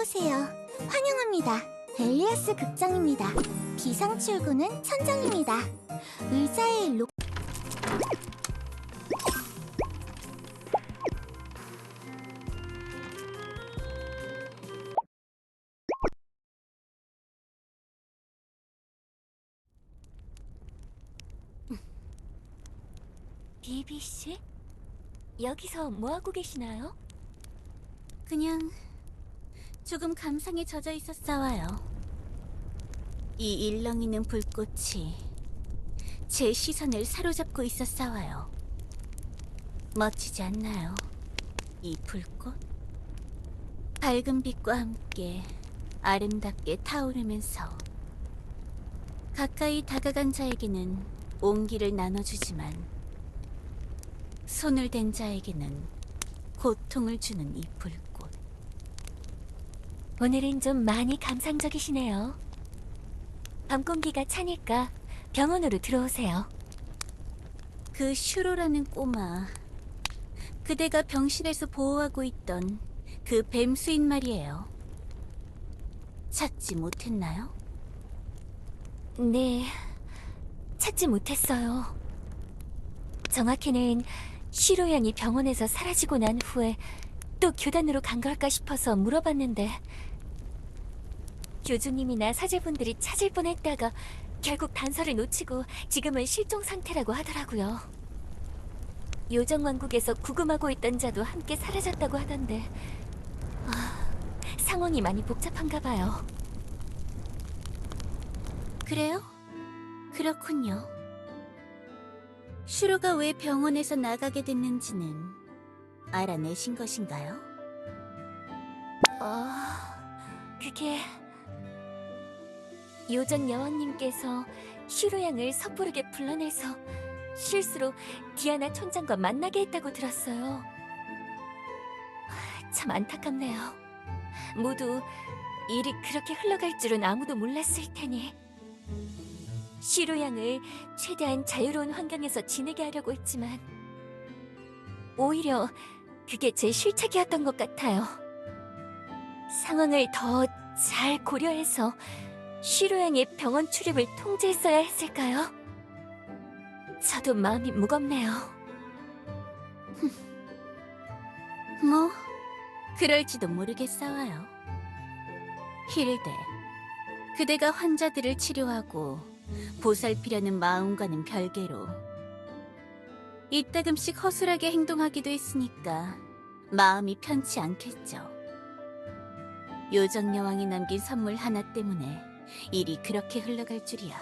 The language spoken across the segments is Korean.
오세요. 환영합니다. 델리아스 극장입니다. 비상 출구는 천장입니다. 의자의 비비 씨? 여기서 뭐하고 계시나요? 그냥 조금 감상에 젖어 있었어요. 이 일렁이는 불꽃이 제 시선을 사로잡고 있었어요. 멋지지 않나요? 이 불꽃? 밝은 빛과 함께 아름답게 타오르면서 가까이 다가간 자에게는 온기를 나눠주지만 손을 댄 자에게는 고통을 주는 이 불꽃. 오늘은 좀 많이 감상적이시네요. 밤 공기가 차니까 병원으로 들어오세요. 그 슈로라는 꼬마, 그대가 병실에서 보호하고 있던 그 뱀수인 말이에요. 찾지 못했나요? 네, 찾지 못했어요. 정확히는 시로 양이 병원에서 사라지고 난 후에 또 교단으로 간 걸까 싶어서 물어봤는데 교주님이나 사제분들이 찾을 뻔했다가 결국 단서를 놓치고 지금은 실종 상태라고 하더라고요. 요정왕국에서 구금하고 있던 자도 함께 사라졌다고 하던데 상황이 많이 복잡한가 봐요. 그래요? 그렇군요. 슈로가 왜 병원에서 나가게 됐는지는 알아내신 것인가요? 그게... 요정 여왕님께서 슈로 양을 섣부르게 불러내서 실수로 디아나 촌장과 만나게 했다고 들었어요. 참 안타깝네요. 모두 일이 그렇게 흘러갈 줄은 아무도 몰랐을 테니. 슈로 양을 최대한 자유로운 환경에서 지내게 하려고 했지만 오히려 그게 제 실책이었던 것 같아요. 상황을 더 잘 고려해서 슈로 양의 병원 출입을 통제했어야 했을까요? 저도 마음이 무겁네요. 뭐, 그럴지도 모르겠어요. 힐데, 그대가 환자들을 치료하고 보살피려는 마음과는 별개로 이따금씩 허술하게 행동하기도 했으니까 마음이 편치 않겠죠. 요정여왕이 남긴 선물 하나 때문에 일이 그렇게 흘러갈 줄이야.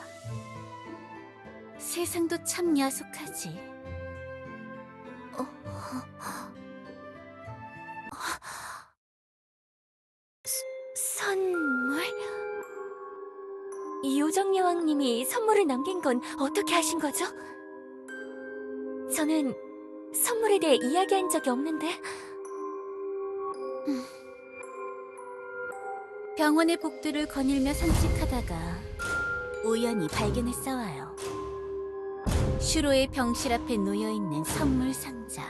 세상도 참 야속하지. 선물? 이 요정 여왕님이 선물을 남긴 건 어떻게 하신 거죠? 저는 선물에 대해 이야기한 적이 없는데. 병원의 복도를 거닐며 산책하다가 우연히 발견했어요. 슈로의 병실 앞에 놓여있는 선물 상자.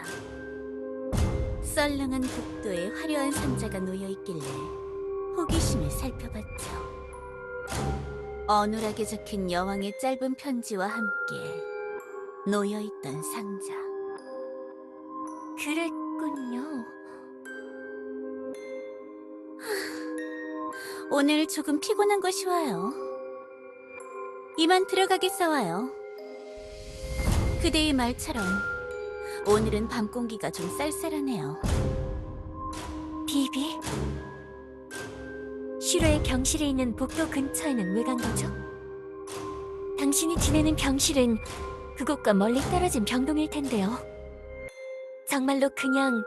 썰렁한 복도에 화려한 상자가 놓여있길래 호기심에 살펴봤죠. 어눌하게 적힌 여왕의 짧은 편지와 함께 놓여있던 상자. 그랬군요. 오늘 조금 피곤한 것이 와요. 이만 들어가겠어요. 그대의 말처럼 오늘은 밤 공기가 좀 쌀쌀하네요. 비비? 슈로의 병실에 있는 복도 근처에는 왜 간 거죠? 당신이 지내는 병실은 그곳과 멀리 떨어진 병동일 텐데요. 정말로 그냥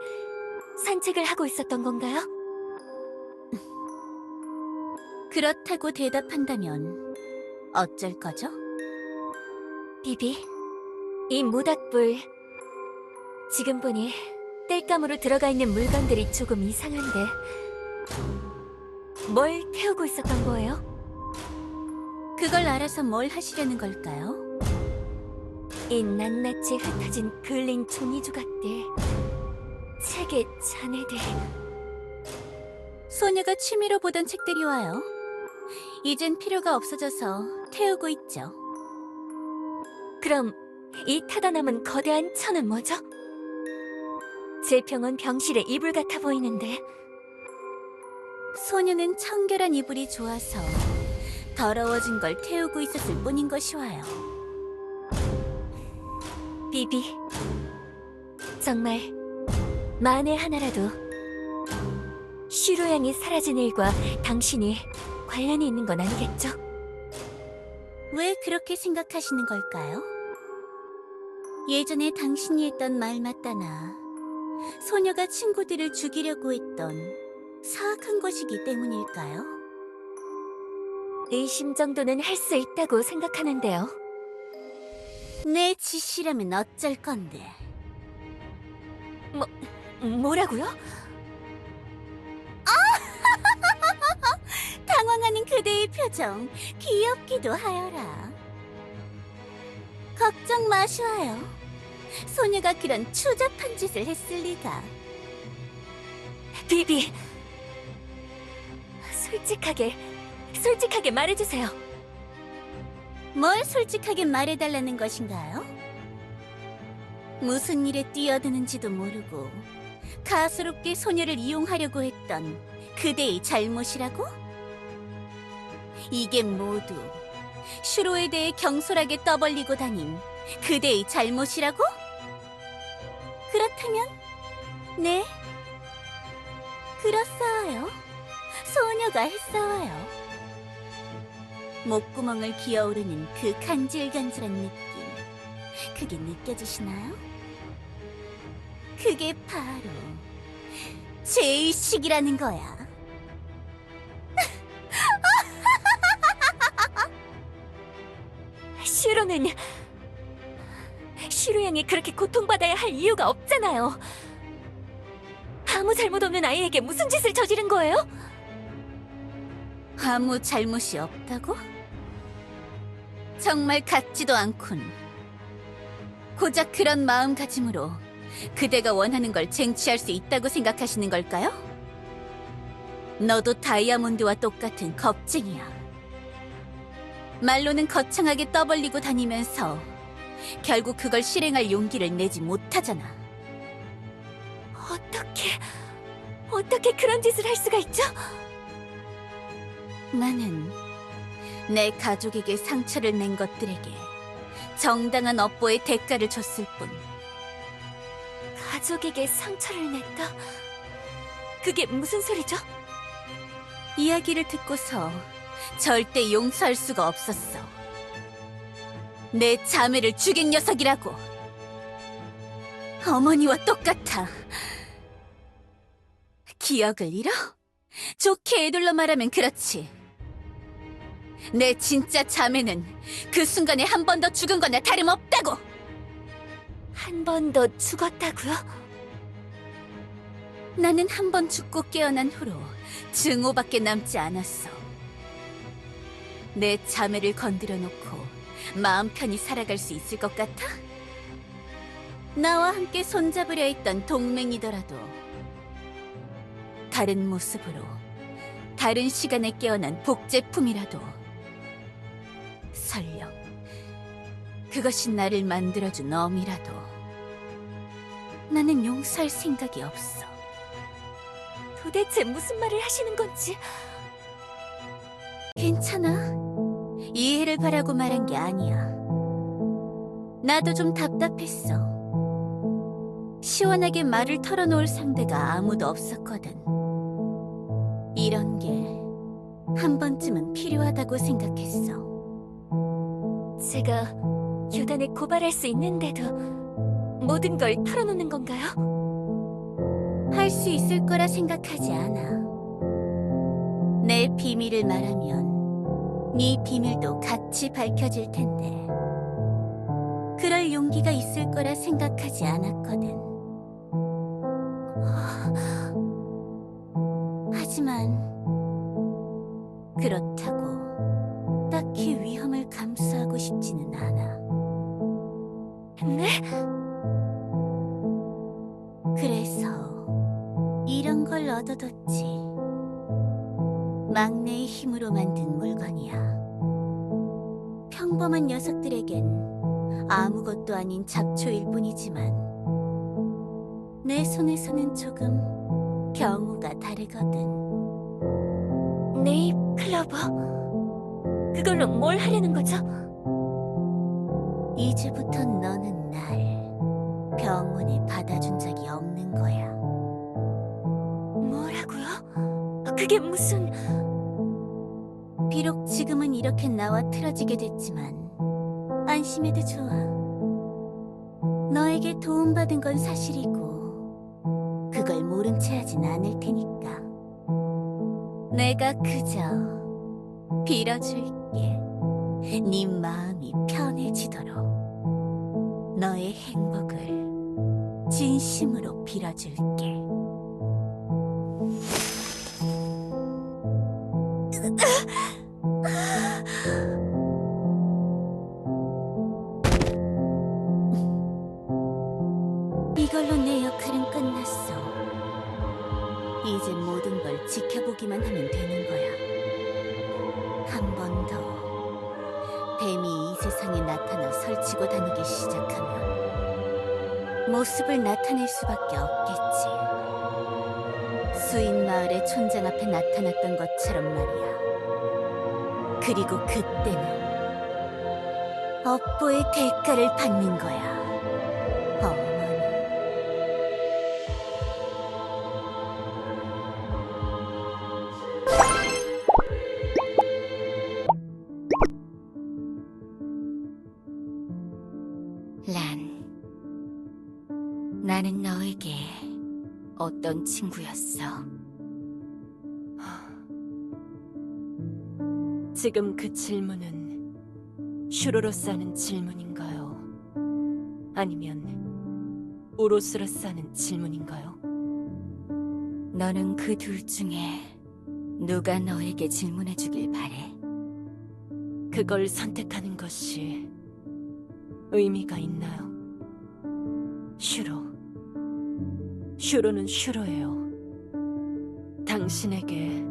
산책을 하고 있었던 건가요? 그렇다고 대답한다면 어쩔 거죠? 비비, 이 모닥불 지금 보니 땔감으로 들어가 있는 물건들이 조금 이상한데 뭘 태우고 있었던 거예요? 그걸 알아서 뭘 하시려는 걸까요? 이 낱낱이 흩어진 그을린 종이 조각들, 책의 잔해들. 소녀가 취미로 보던 책들이 와요. 이젠 필요가 없어져서 태우고 있죠. 그럼 이 타다 남은 거대한 천은 뭐죠? 제 병은 병실의 이불 같아 보이는데. 소녀는 청결한 이불이 좋아서 더러워진 걸 태우고 있었을 뿐인 것이 와요. 비비, 정말 만에 하나라도 슈로양이 사라진 일과 당신이 관련이 있는 건 아니겠죠? 왜 그렇게 생각하시는 걸까요? 예전에 당신이 했던 말 맞다나 소녀가 친구들을 죽이려고 했던 사악한 것이기 때문일까요? 의심 정도는 할 수 있다고 생각하는데요. 내 지시라면 어쩔 건데. 뭐라고요? 당황하는 그대의 표정 귀엽기도 하여라. 걱정 마셔요. 소녀가 그런 추잡한 짓을 했을 리가. 비비, 솔직하게 말해주세요. 뭘 솔직하게 말해달라는 것인가요? 무슨 일에 뛰어드는지도 모르고 가소롭게 소녀를 이용하려고 했던 그대의 잘못이라고? 이게 모두 슈로에 대해 경솔하게 떠벌리고 다닌 그대의 잘못이라고? 그렇다면 네, 그렇사와요. 소녀가 했사와요. 목구멍을 기어오르는 그 간질간질한 느낌, 그게 느껴지시나요? 그게 바로 죄의식이라는 거야. 슈로양이 그렇게 고통받아야 할 이유가 없잖아요. 아무 잘못 없는 아이에게 무슨 짓을 저지른 거예요? 아무 잘못이 없다고? 정말 같지도 않군. 고작 그런 마음가짐으로 그대가 원하는 걸 쟁취할 수 있다고 생각하시는 걸까요? 너도 다이아몬드와 똑같은 겁쟁이야. 말로는 거창하게 떠벌리고 다니면서 결국 그걸 실행할 용기를 내지 못하잖아. 어떻게 그런 짓을 할 수가 있죠? 나는 내 가족에게 상처를 낸 것들에게 정당한 업보의 대가를 줬을 뿐. 가족에게 상처를 냈다? 그게 무슨 소리죠? 이야기를 듣고서 절대 용서할 수가 없었어. 내 자매를 죽인 녀석이라고. 어머니와 똑같아. 기억을 잃어? 좋게 애둘러 말하면 그렇지. 내 진짜 자매는 그 순간에 한 번 더 죽은 거나 다름없다고. 한 번 더 죽었다고요? 나는 한 번 죽고 깨어난 후로 증오밖에 남지 않았어. 내 자매를 건드려 놓고 마음 편히 살아갈 수 있을 것 같아? 나와 함께 손잡으려 했던 동맹이더라도 다른 모습으로 다른 시간에 깨어난 복제품이라도 설령 그것이 나를 만들어준 어미라도 나는 용서할 생각이 없어. 도대체 무슨 말을 하시는 건지. 괜찮아. 이해를 바라고 말한 게 아니야. 나도 좀 답답했어. 시원하게 말을 털어놓을 상대가 아무도 없었거든. 이런 게 한 번쯤은 필요하다고 생각했어. 제가 교단에 고발할 수 있는데도 모든 걸 털어놓는 건가요? 할 수 있을 거라 생각하지 않아. 내 비밀을 말하면 네 비밀도 같이 밝혀질 텐데 그럴 용기가 있을 거라 생각하지 않았거든. 하지만 그렇다고 딱히 위험을 감수하고 싶지는 않아. 네? 그래서 이런 걸 얻어뒀지. 막내의 힘으로 만든 물건이야. 평범한 녀석들에겐 아무것도 아닌 잡초일 뿐이지만 내 손에서는 조금 경우가 다르거든. 네잎 클로버. 그걸로 뭘 하려는 거죠? 이제부터 너는 날 병원에 받아준 적이 없는 거야. 뭐라고요? 그게 무슨... 비록 지금은 이렇게 나와 틀어지게 됐지만 안심해도 좋아. 너에게 도움받은 건 사실이고 그걸 모른 채 하진 않을 테니까. 내가 그저 빌어줄게. 네 마음이 편해지도록 너의 행복을 진심으로 빌어줄게. 이걸로 내 역할은 끝났어. 이제 모든 걸 지켜보기만 하면 되는 거야. 한 번 더 뱀이 이 세상에 나타나 설치고 다니기 시작하면 모습을 나타낼 수밖에 없겠지. 수인 마을의 촌장 앞에 나타났던 것처럼 말이야. 그리고 그때는 업보의 대가를 받는 거야. 어머니. 란, 나는 너에게 어떤 친구였어? 지금 그 질문은 슈로로스하는 질문인가요? 아니면 우로스로스하는 질문인가요? 너는 그 둘 중에 누가 너에게 질문해 주길 바래? 그걸 선택하는 것이 의미가 있나요? 슈로는 슈로예요. 당신에게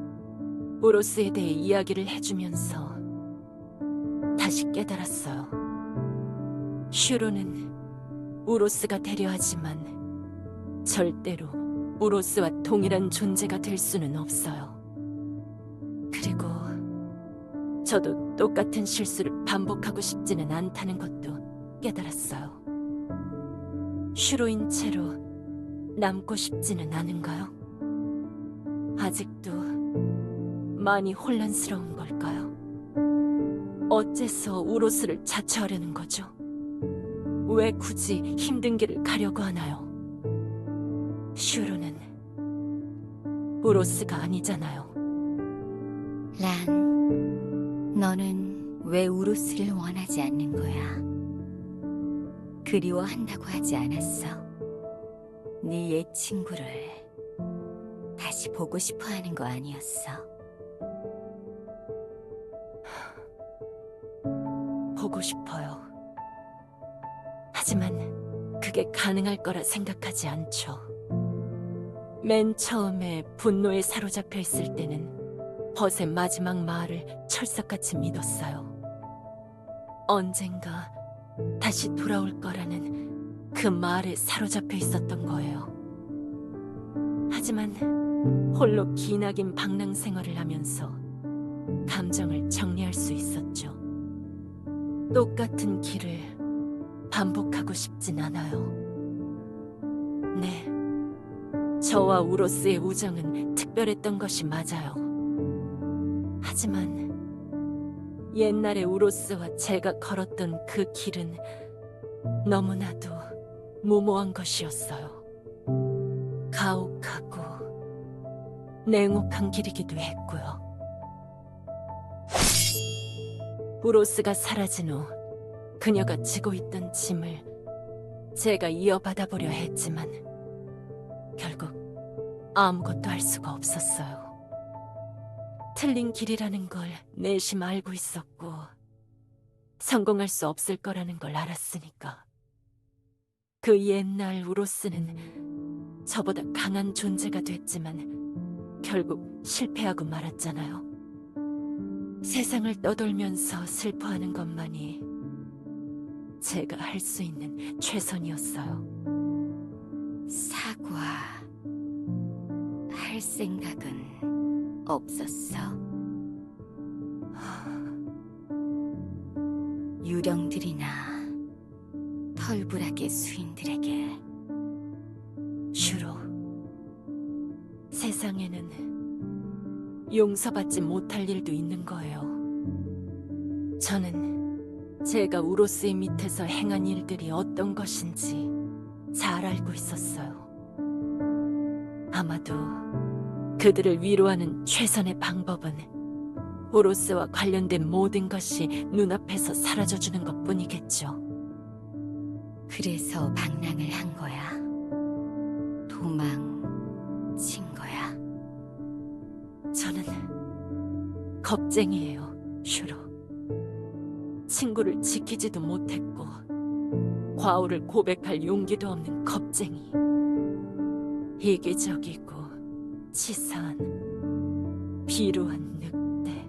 우로스에 대해 이야기를 해주면서 다시 깨달았어요. 슈로는 우로스가 되려 하지만 절대로 우로스와 동일한 존재가 될 수는 없어요. 그리고 저도 똑같은 실수를 반복하고 싶지는 않다는 것도 깨달았어요. 슈로인 채로 남고 싶지는 않은가요? 아직도 많이 혼란스러운 걸까요? 어째서 우로스를 자처하려는 거죠? 왜 굳이 힘든 길을 가려고 하나요? 슈로는 우로스가 아니잖아요. 란, 너는 왜 우로스를 원하지 않는 거야? 그리워한다고 하지 않았어? 네 옛 친구를 다시 보고 싶어 하는 거 아니었어? 보고 싶어요. 하지만 그게 가능할 거라 생각하지 않죠. 맨 처음에 분노에 사로잡혀 있을 때는 벗의 마지막 말을 철석같이 믿었어요. 언젠가 다시 돌아올 거라는 그 말에 사로잡혀 있었던 거예요. 하지만 홀로 기나긴 방랑 생활을 하면서 감정을 정리할 수 있었죠. 똑같은 길을 반복하고 싶진 않아요. 네, 저와 우로스의 우정은 특별했던 것이 맞아요. 하지만 옛날에 우로스와 제가 걸었던 그 길은 너무나도 무모한 것이었어요. 가혹하고 냉혹한 길이기도 했고요. 우로스가 사라진 후 그녀가 지고 있던 짐을 제가 이어받아 보려 했지만 결국 아무것도 할 수가 없었어요. 틀린 길이라는 걸 내심 알고 있었고 성공할 수 없을 거라는 걸 알았으니까. 그 옛날 우로스는 저보다 강한 존재가 됐지만 결국 실패하고 말았잖아요. 세상을 떠돌면서 슬퍼하는 것만이 제가 할 수 있는 최선이었어요. 사과할 생각은 없었어. 유령들이나 털부라기 수인들에게. 슈로, 세상에는 용서받지 못할 일도 있는 거예요. 저는 제가 우로스의 밑에서 행한 일들이 어떤 것인지 잘 알고 있었어요. 아마도 그들을 위로하는 최선의 방법은 우로스와 관련된 모든 것이 눈앞에서 사라져주는 것뿐이겠죠. 그래서 방랑을 한 거야. 도망친 거야. 저는 겁쟁이에요, 슈로. 친구를 지키지도 못했고 과오를 고백할 용기도 없는 겁쟁이. 이기적이고 치사한 비루한 늑대.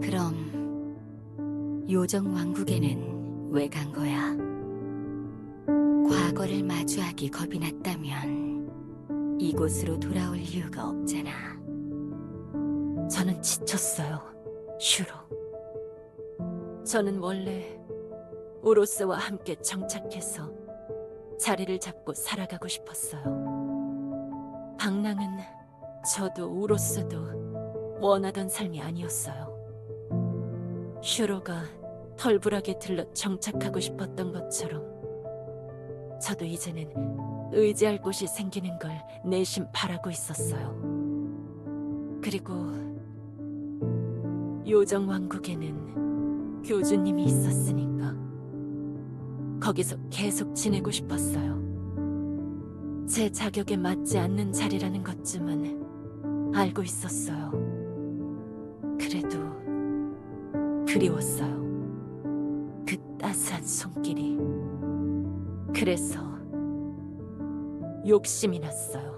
그럼 요정 왕국에는 왜 간 거야? 과거를 마주하기 겁이 났다면 이곳으로 돌아올 이유가 없잖아. 저는 지쳤어요, 슈로. 저는 원래 우로스와 함께 정착해서 자리를 잡고 살아가고 싶었어요. 방랑은 저도 우로스도 원하던 삶이 아니었어요. 슈로가 털부락에 들러 정착하고 싶었던 것처럼 저도 이제는 의지할 곳이 생기는 걸 내심 바라고 있었어요. 그리고 요정 왕국에는 교주님이 있었으니까 거기서 계속 지내고 싶었어요. 제 자격에 맞지 않는 자리라는 것쯤은 알고 있었어요. 그래도 그리웠어요. 그 따스한 손길이. 그래서 욕심이 났어요.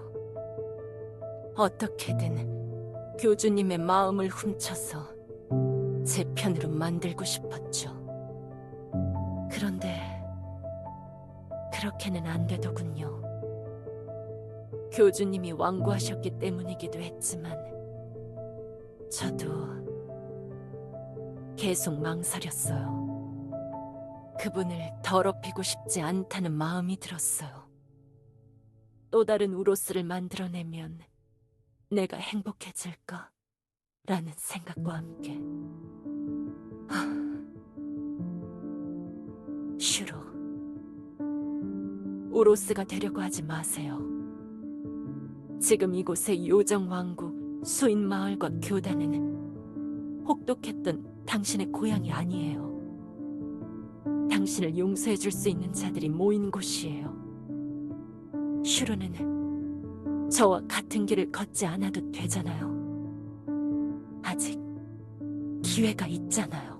어떻게든 교주님의 마음을 훔쳐서 제 편으로 만들고 싶었죠. 그런데 그렇게는 안 되더군요. 교주님이 완고하셨기 때문이기도 했지만 저도 계속 망설였어요. 그분을 더럽히고 싶지 않다는 마음이 들었어요. 또 다른 우로스를 만들어내면 내가 행복해질까? 라는 생각과 함께. 슈로, 우로스가 되려고 하지 마세요. 지금 이곳의 요정왕국, 수인마을과 교단은 혹독했던 당신의 고향이 아니에요. 당신을 용서해줄 수 있는 자들이 모인 곳이에요. 슈로는 저와 같은 길을 걷지 않아도 되잖아요. 아직 기회가 있잖아요.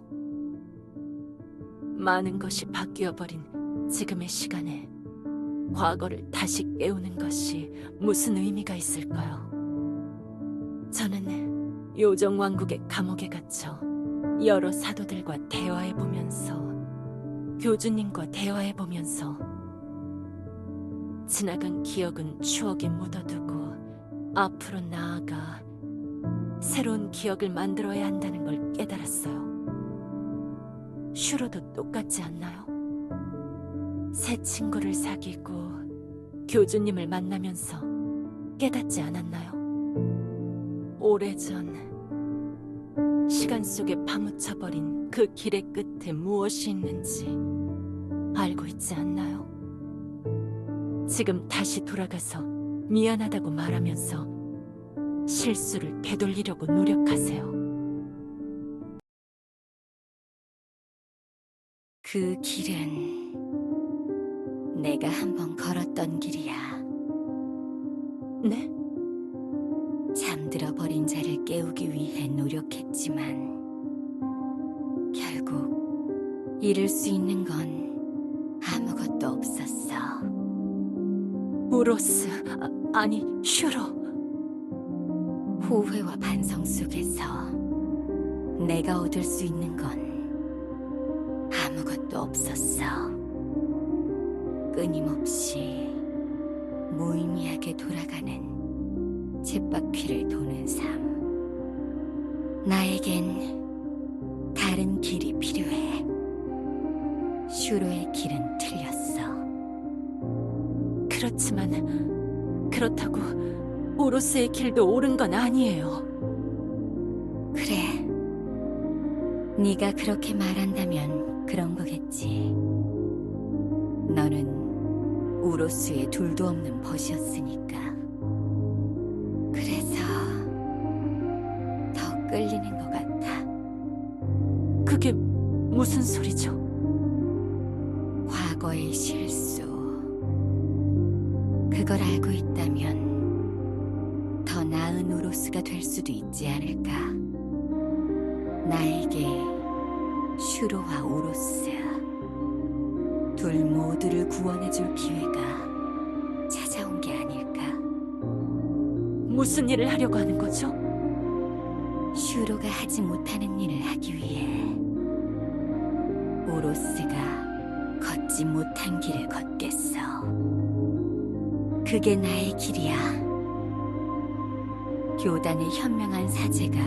많은 것이 바뀌어버린 지금의 시간에 과거를 다시 깨우는 것이 무슨 의미가 있을까요? 저는 요정왕국의 감옥에 갇혀 여러 사도들과 대화해보면서 교주님과 대화해보면서 지나간 기억은 추억에 묻어두고 앞으로 나아가 새로운 기억을 만들어야 한다는 걸 깨달았어요. 슈로도 똑같지 않나요? 새 친구를 사귀고 교주님을 만나면서 깨닫지 않았나요? 오래전 시간 속에 파묻혀버린 그 길의 끝에 무엇이 있는지 알고 있지 않나요? 지금 다시 돌아가서 미안하다고 말하면서 실수를 되돌리려고 노력하세요. 그 길은 내가 한번 걸었던 길이야. 네? 잠들어 버린 자를 깨우기 위해 노력했지만 결국 잃을 수 있는 건 아무것도 없었어. 우로스, 아니 슈로. 후회와 반성 속에서 내가 얻을 수 있는 건 아무것도 없었어. 끊임없이 무의미하게 돌아가는 쳇바퀴를 도는 삶. 나에겐 다른 길이 필요해. 슈로의 길은 틀렸어. 그렇지만 그렇다고 오로스의 길도 옳은 건 아니에요. 그래. 네가 그렇게 말한다면 그런 거겠지. 너는 우로스에 둘도 없는 벗이었으니까. 그래서 더 끌리는 것 같아. 그게 무슨 소리죠? 과거의 실수. 그걸 알고 있다면 더 나은 우로스가 될 수도 있지 않을까. 나에게 슈로와 우로스 둘 모두를 구원해줄 기회가 찾아온 게 아닐까. 무슨 일을 하려고 하는 거죠? 슈로가 하지 못하는 일을 하기 위해 우로스가 걷지 못한 길을 걷겠어. 그게 나의 길이야. 교단의 현명한 사제가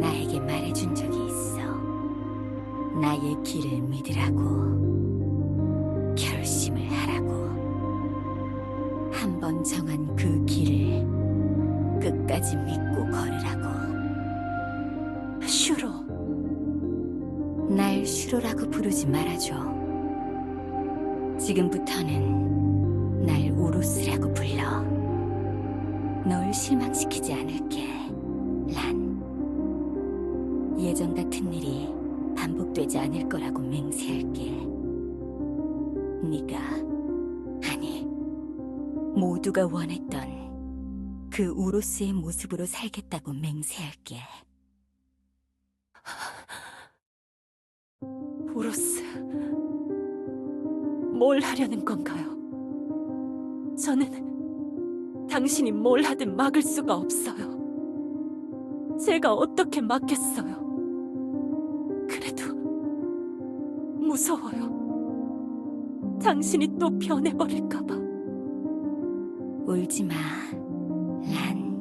나에게 말해준 적이 있어. 나의 길을 믿으라고, 결심을 하라고. 한 번 정한 그 길을 끝까지 믿고 걸으라고. 슈로. 날 슈로라고 부르지 말아줘. 지금부터는 날 우로스라고 불러. 널 실망시키지 않을게, 란. 예전 같은 일이 반복되지 않을 거라고 맹세할게. 네가, 아니, 모두가 원했던 그 우로스의 모습으로 살겠다고 맹세할게. 우로스, 뭘 하려는 건가요? 저는 당신이 뭘 하든 막을 수가 없어요. 제가 어떻게 막겠어요? 그래도 무서워요. 당신이 또 변해버릴까봐. 울지 마, 란.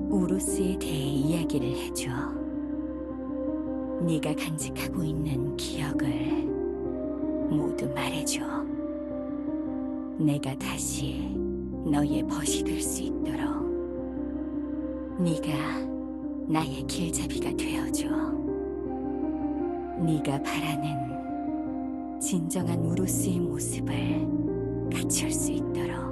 우로스에 대해 이야기를 해줘. 네가 간직하고 있는 기억을 모두 말해줘. 내가 다시 너의 벗이 될 수 있도록. 네가 나의 길잡이가 되어줘. 네가 바라는 진정한 우로스의 모습을 갖출 수 있도록.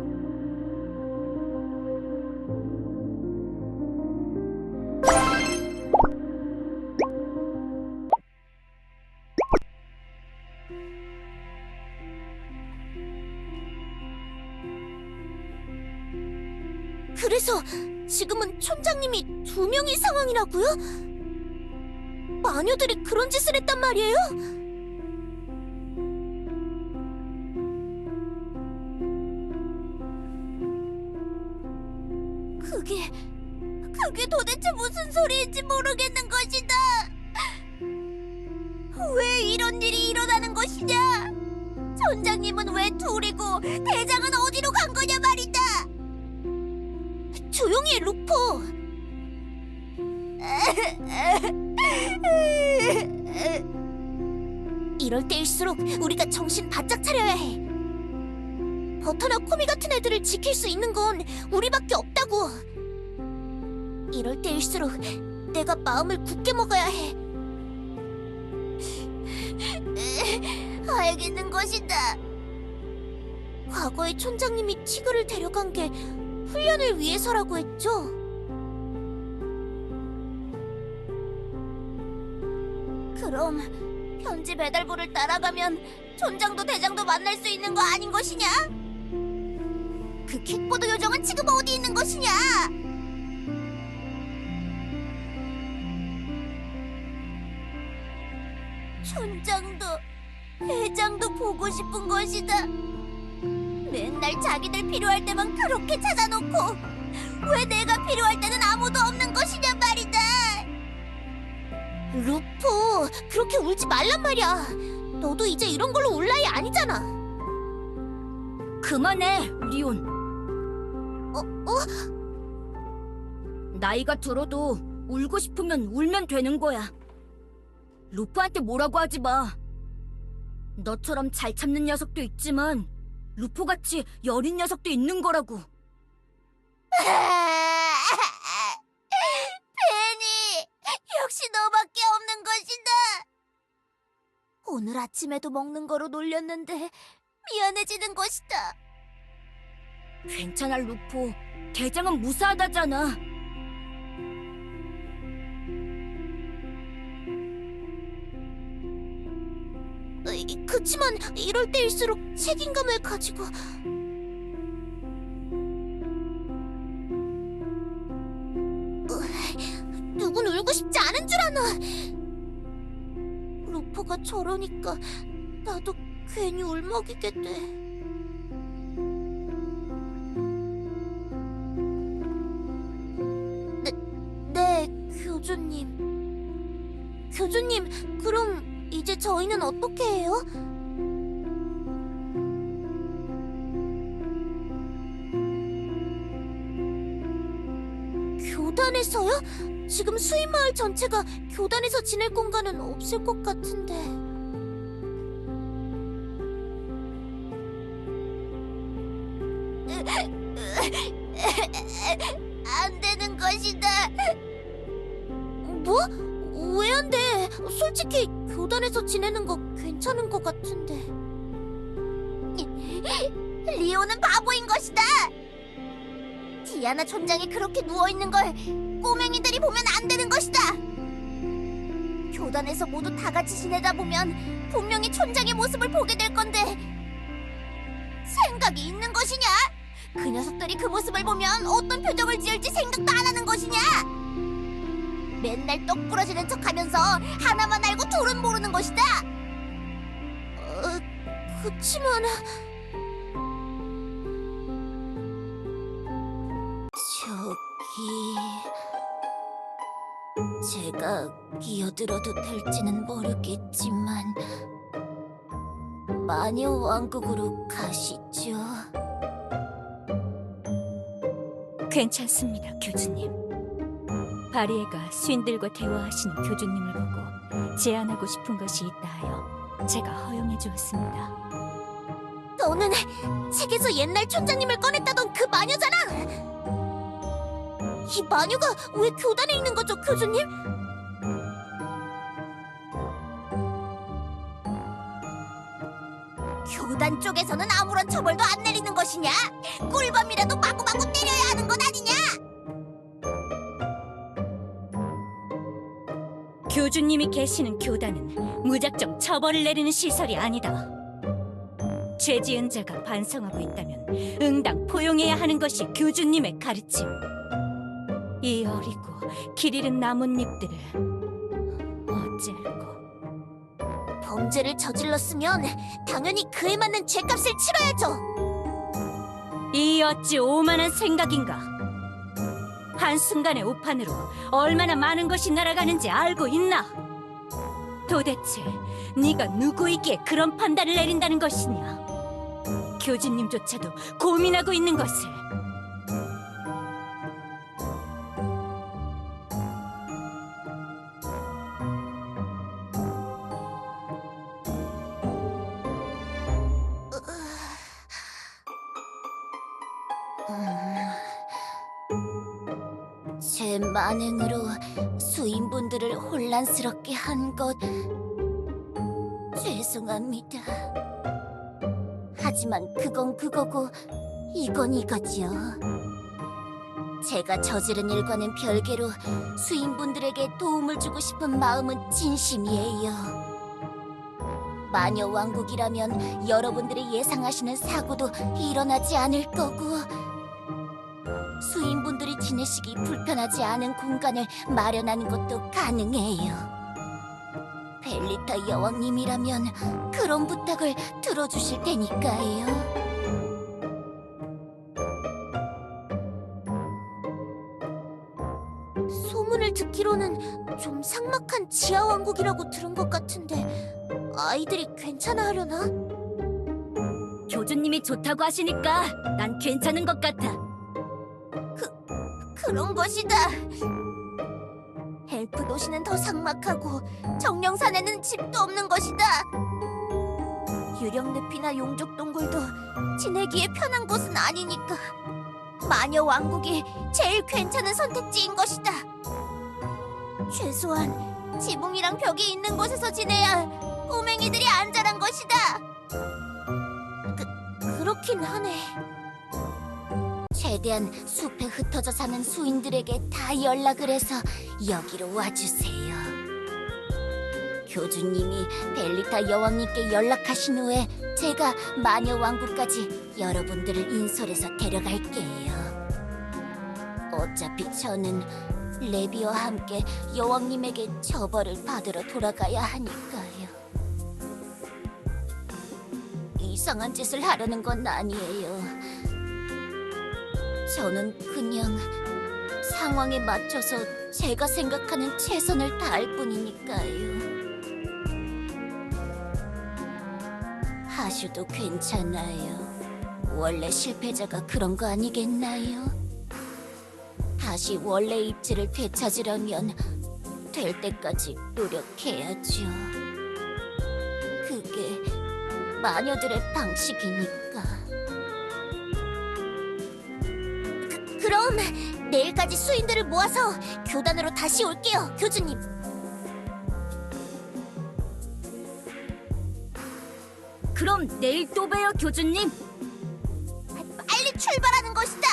그래서 지금은 촌장님이 2명의 상황이라고요? 마녀들이 그런 짓을 했단 말이에요? 그게 도대체 무슨 소리인지 모르겠는 것이다. 왜 이런 일이 일어나는 것이냐? 촌장님은 왜 둘이고 대장은 어디로 간 거냐 말이다. 조용히 해, 루포. 이럴 때일수록 우리가 정신 바짝 차려야 해. 버터나 코미 같은 애들을 지킬 수 있는 건 우리밖에 없다고. 이럴 때일수록 내가 마음을 굳게 먹어야 해. 알겠는 것이다. 과거에 촌장님이 티그를 데려간 게 훈련을 위해서라고 했죠? 그럼 편지 배달부를 따라가면 촌장도 대장도 만날 수 있는 거 아닌 것이냐? 그 킥보드 요정은 지금 어디 있는 것이냐? 촌장도 대장도 보고 싶은 것이다. 맨날 자기들 필요할 때만 그렇게 찾아놓고 왜 내가 필요할 때는 아무도 없는 것이냐 말이다. 루포, 그렇게 울지 말란 말이야. 너도 이제 이런 걸로 울 나이 아니잖아. 그만해, 리온. 나이가 들어도 울고 싶으면 울면 되는 거야. 루포한테 뭐라고 하지 마. 너처럼 잘 참는 녀석도 있지만 루포같이 여린 녀석도 있는 거라고. 베니, 역시 너밖에 없는 것이다. 오늘 아침에도 먹는 거로 놀렸는데 미안해지는 것이다. 괜찮아, 루포. 대장은 무사하다잖아. 그치만 이럴 때일수록 책임감을 가지고 누군 울고 싶지 않은 줄 아나. 루포가 저러니까 나도 괜히 울먹이게 돼. 네, 교주님. 교주님, 그럼 이제 저희는 어떻게 해요? 교단에서요? 지금 수인마을 전체가 교단에서 지낼 공간은 없을 것 같은데. 안 되는 것이다. 뭐? 왜 안 돼? 솔직히 교단에서 지내는 거 괜찮은 것 같은데. 리오는 바보인 것이다. 디아나 촌장이 그렇게 누워있는 걸 꼬맹이들이 보면 안 되는 것이다. 교단에서 모두 다 같이 지내다 보면 분명히 촌장의 모습을 보게 될 건데 생각이 있는 것이냐? 그 녀석들이 그 모습을 보면 어떤 표정을 지을지 생각도 안 하는 것이냐? 맨날 똑 부러지는 척하면서 하나만 알고 둘은 모르는 것이다. 그치만 저기 제가 끼어들어도 될지는 모르겠지만 마녀 왕국으로 가시죠. 괜찮습니다, 교주님. 바리에가 수인들과 대화하시는 교주님을 보고 제안하고 싶은 것이 있다 하여 제가 허용해 주었습니다. 너는 책에서 옛날 촌장님을 꺼냈다던 그 마녀잖아. 이 마녀가 왜 교단에 있는 거죠, 교주님? 교단 쪽에서는 아무런 처벌도 안 내리는 것이냐? 꿀밤이라도 마구마구 때려야 하는 것 아니냐? 교주님이 계시는 교단은 무작정 처벌을 내리는 시설이 아니다. 죄 지은 자가 반성하고 있다면 응당 포용해야 하는 것이 교주님의 가르침. 이 어리고 길 잃은 나뭇잎들을 어째고. 범죄를 저질렀으면 당연히 그에 맞는 죄값을 치러야죠. 이 어찌 오만한 생각인가? 한순간의 오판으로 얼마나 많은 것이 날아가는지 알고 있나? 도대체 네가 누구이기에 그런 판단을 내린다는 것이냐? 교주님조차도 고민하고 있는 것을. 제 만행으로 수인분들을 혼란스럽게 한 것 죄송합니다. 하지만 그건 그거고 이건 이거지요. 제가 저지른 일과는 별개로 수인분들에게 도움을 주고 싶은 마음은 진심이에요. 마녀 왕국이라면 여러분들이 예상하시는 사고도 일어나지 않을 거고 수인분들이 지내시기 불편하지 않은 공간을 마련하는 것도 가능해요. 벨리타 여왕님이라면 그런 부탁을 들어주실 테니까요. 소문을 듣기로는 좀 삭막한 지하 왕국이라고 들은 것 같은데 아이들이 괜찮아하려나? 교주님이 좋다고 하시니까 난 괜찮은 것 같아. 그런 것이다. 엘프 도시는 더 삭막하고 정령산에는 집도 없는 것이다. 유령늪이나 용족 동굴도 지내기에 편한 곳은 아니니까 마녀 왕국이 제일 괜찮은 선택지인 것이다. 최소한 지붕이랑 벽이 있는 곳에서 지내야 꼬맹이들이 안전한 것이다. 그렇긴 하네. 최대한 숲에 흩어져 사는 수인들에게 다 연락을 해서 여기로 와주세요. 교주님이 벨리타 여왕님께 연락하신 후에 제가 마녀 왕국까지 여러분들을 인솔해서 데려갈게요. 어차피 저는 레비와 함께 여왕님에게 처벌을 받으러 돌아가야 하니까요. 이상한 짓을 하려는 건 아니에요. 저는 그냥 상황에 맞춰서 제가 생각하는 최선을 다할 뿐이니까요. 하슈도 괜찮아요. 원래 실패자가 그런 거 아니겠나요? 다시 원래 입지를 되찾으려면 될 때까지 노력해야죠. 그게 마녀들의 방식이니까. 그럼 내일까지 수인들을 모아서 교단으로 다시 올게요, 교주님. 그럼 내일 또 봬요, 교주님. 빨리 출발하는 것이다.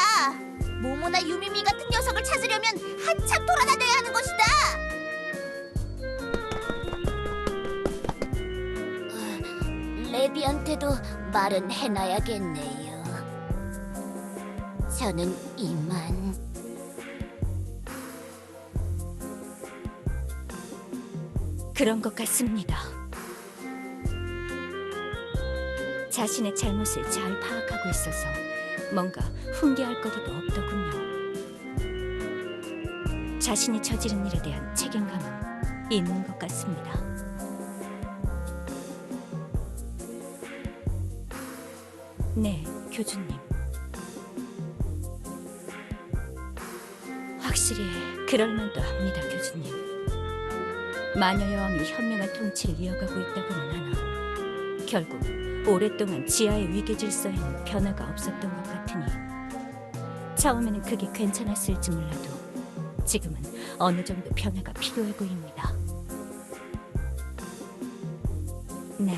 모모나 유미미 같은 녀석을 찾으려면 한참 돌아다녀야 하는 것이다. 레비한테도 말은 해놔야겠네요. 저는 이만. 그런 것 같습니다. 자신의 잘못을 잘 파악하고 있어서 뭔가 훈계할 거리도 없더군요. 자신이 저지른 일에 대한 책임감은 있는 것 같습니다. 네, 교주님. 확실히 그럴만도 합니다, 교주님. 마녀 여왕이 현명한 통치를 이어가고 있다고는 하나 결국 오랫동안 지하의 위계 질서에는 변화가 없었던 것 같으니 처음에는 그게 괜찮았을지 몰라도 지금은 어느 정도 변화가 필요해 보입니다. 네.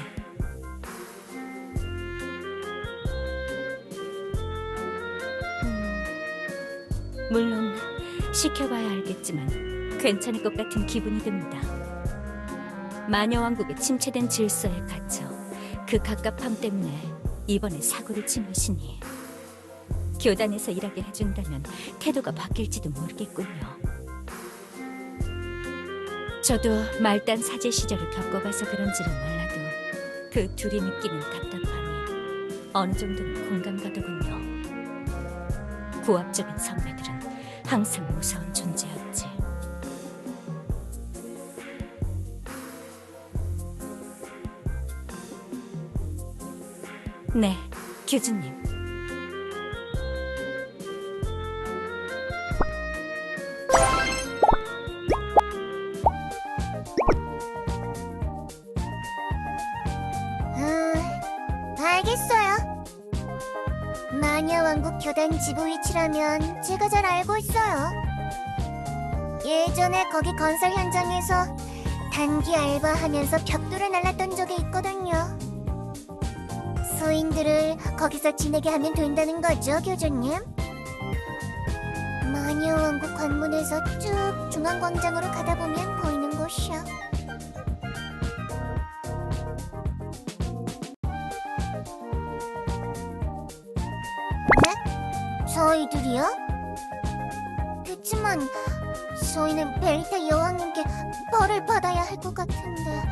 물론 시켜봐야 알겠지만 괜찮을 것 같은 기분이 듭니다. 마녀 왕국의 침체된 질서에 갇혀 그 갑갑함 때문에 이번에 사고를 친 것이니 교단에서 일하게 해준다면 태도가 바뀔지도 모르겠군요. 저도 말단 사제 시절을 겪어봐서 그런지는 몰라도 그 둘이 느끼는 답답함이 어느 정도는 공감 가더군요. 고압적인 선배들은 항상 무서운 존재였지. 네, 교주님. 알겠어요. 마녀 왕국 교단 지부 위치라면 제가 잘 알고 있어요. 예전에 거기 건설 현장에서 단기 알바하면서 벽돌을 날랐던 적이 있거든요. 소인들을 거기서 지내게 하면 된다는 거죠, 교주님? 마녀 왕국 관문에서 쭉 중앙광장으로 가다 보면 보이는 곳이요. 네? 저희들이요? 그치만 저희는 벨리타 여왕님께 벌을 받아야 할 것 같은데.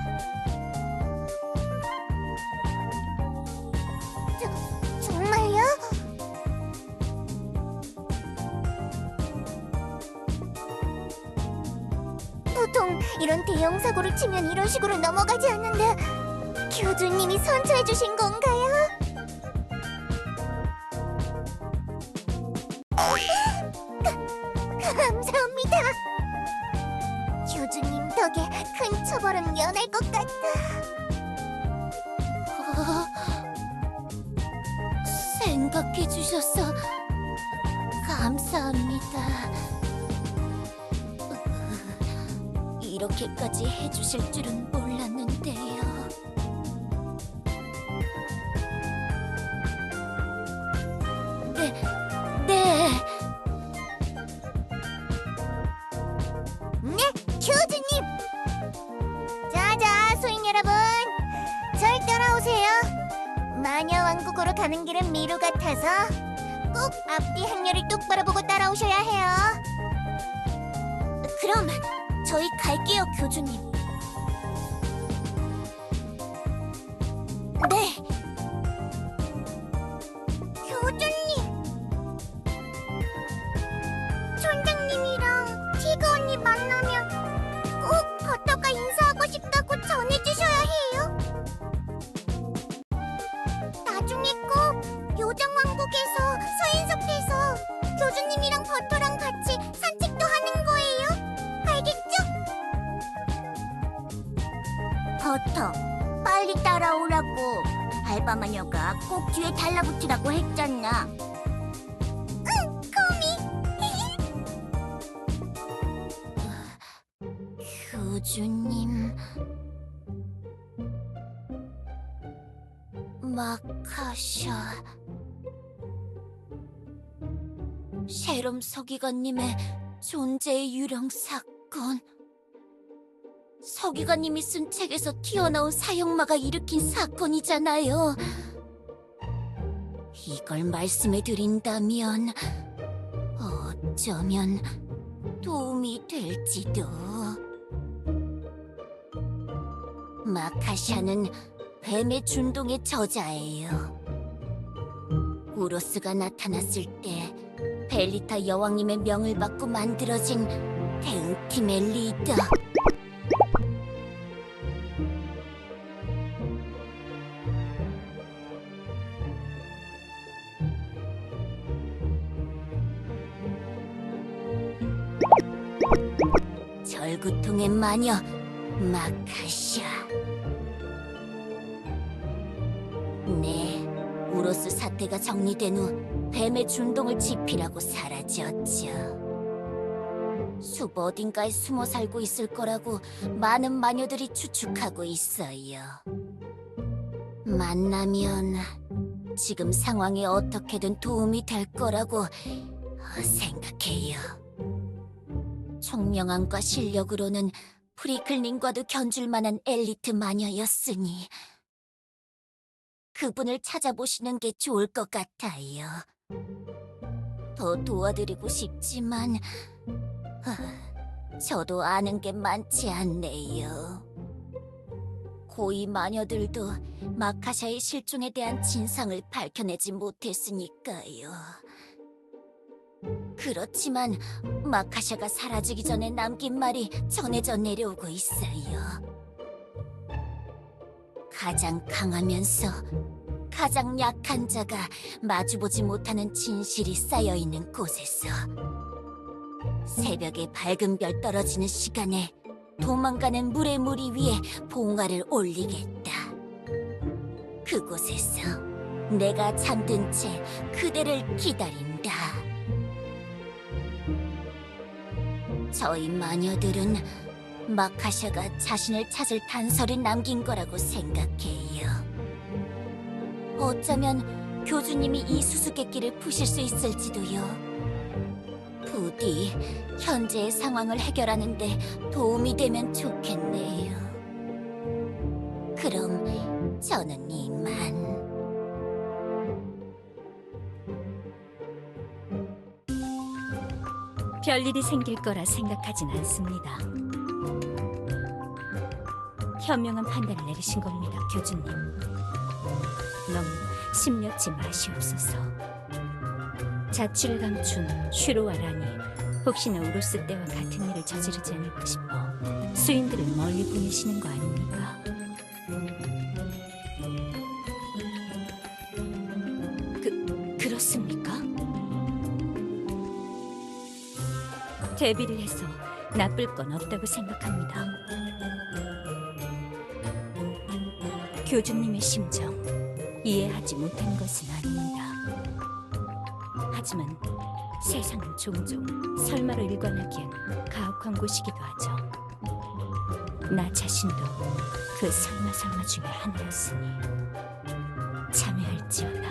정말요? 。 보통 이런 대형 사고를 치면 이런 식으로 넘어가지 않는데 교주님이 선처해 주신 건가요? 감사합니다. 교주님 덕에 큰 처벌은 면할 것 같다. 생각해 주셔서 감사합니다. 이렇게까지 해주실 줄은 몰랐는데요. 네, 교주님! 자자, 소인 여러분! 절 따라오세요. 마녀 왕국으로 가는 길은 미로 같아서 꼭 앞뒤 행렬을 똑바로 보고 따라오셔야 해요. 그럼 저희 갈게요, 교주님. 네. 교주님. 촌장님이랑 티그 언니 만나면 꼭 버터가 인사하고 싶다고 전해주셔야 해요. 나중에 꼭 요정왕국에서 서인숲에서 교주님이랑 버터랑 같이 산책도 하는 거예요. 알겠죠? 버터, 빨리 따라오라고. 알바마녀가 꼭 뒤에 달라붙으라고 했잖아. 응, 코미. 교주님... 마카샤... 셰롬 서기관님의 존재의 유령 사건... 서기관님이 쓴 책에서 튀어나온 사형마가 일으킨 사건이잖아요. 이걸 말씀해 드린다면 어쩌면 도움이 될지도. 마카샤는 뱀의 준동의 저자예요. 우로스가 나타났을 때 벨리타 여왕님의 명을 받고 만들어진 대응팀의 리더. 절구통의 마녀 마카샤. 네, 우로스 사태가 정리된 후 뱀의 준동을 지피라고 사라졌죠. 숲 어딘가에 숨어 살고 있을 거라고 많은 마녀들이 추측하고 있어요. 만나면 지금 상황에 어떻게든 도움이 될 거라고 생각해요. 총명함과 실력으로는 프리클린과도 견줄 만한 엘리트 마녀였으니 그분을 찾아보시는 게 좋을 것 같아요. 더 도와드리고 싶지만 저도 아는 게 많지 않네요. 고위 마녀들도 마카샤의 실종에 대한 진상을 밝혀내지 못했으니까요. 그렇지만 마카샤가 사라지기 전에 남긴 말이 전해져 내려오고 있어요. 가장 강하면서 가장 약한 자가 마주보지 못하는 진실이 쌓여있는 곳에서 새벽에 밝은 별 떨어지는 시간에 도망가는 물의 무리 위에 봉화를 올리겠다. 그곳에서 내가 잠든 채 그대를 기다린다. 저희 마녀들은 마카샤가 자신을 찾을 단서를 남긴 거라고 생각해요. 어쩌면 교주님이 이 수수께끼를 푸실 수 있을지도요. 부디 현재의 상황을 해결하는 데 도움이 되면 좋겠네요. 그럼 저는 이만. 별일이 생길 거라 생각하진 않습니다. 현명한 판단을 내리신 겁니다, 교주님. 너무 심려치 마시옵소서. 자취를 감춘 슈로와 란이 혹시나 우로스 때와 같은 일을 저지르지 않을까 싶어 수인들을 멀리 보내시는 거 아닙니까? 그렇습니까? 대비를 해서 나쁠 건 없다고 생각합니다. 교주님의 심정 이해하지 못한 것은 아닙니다. 하지만 세상은 종종 설마로 일관하기엔 가혹한 곳이기도 하죠. 나 자신도 그 설마 중에 하나였으니 참여할지어다.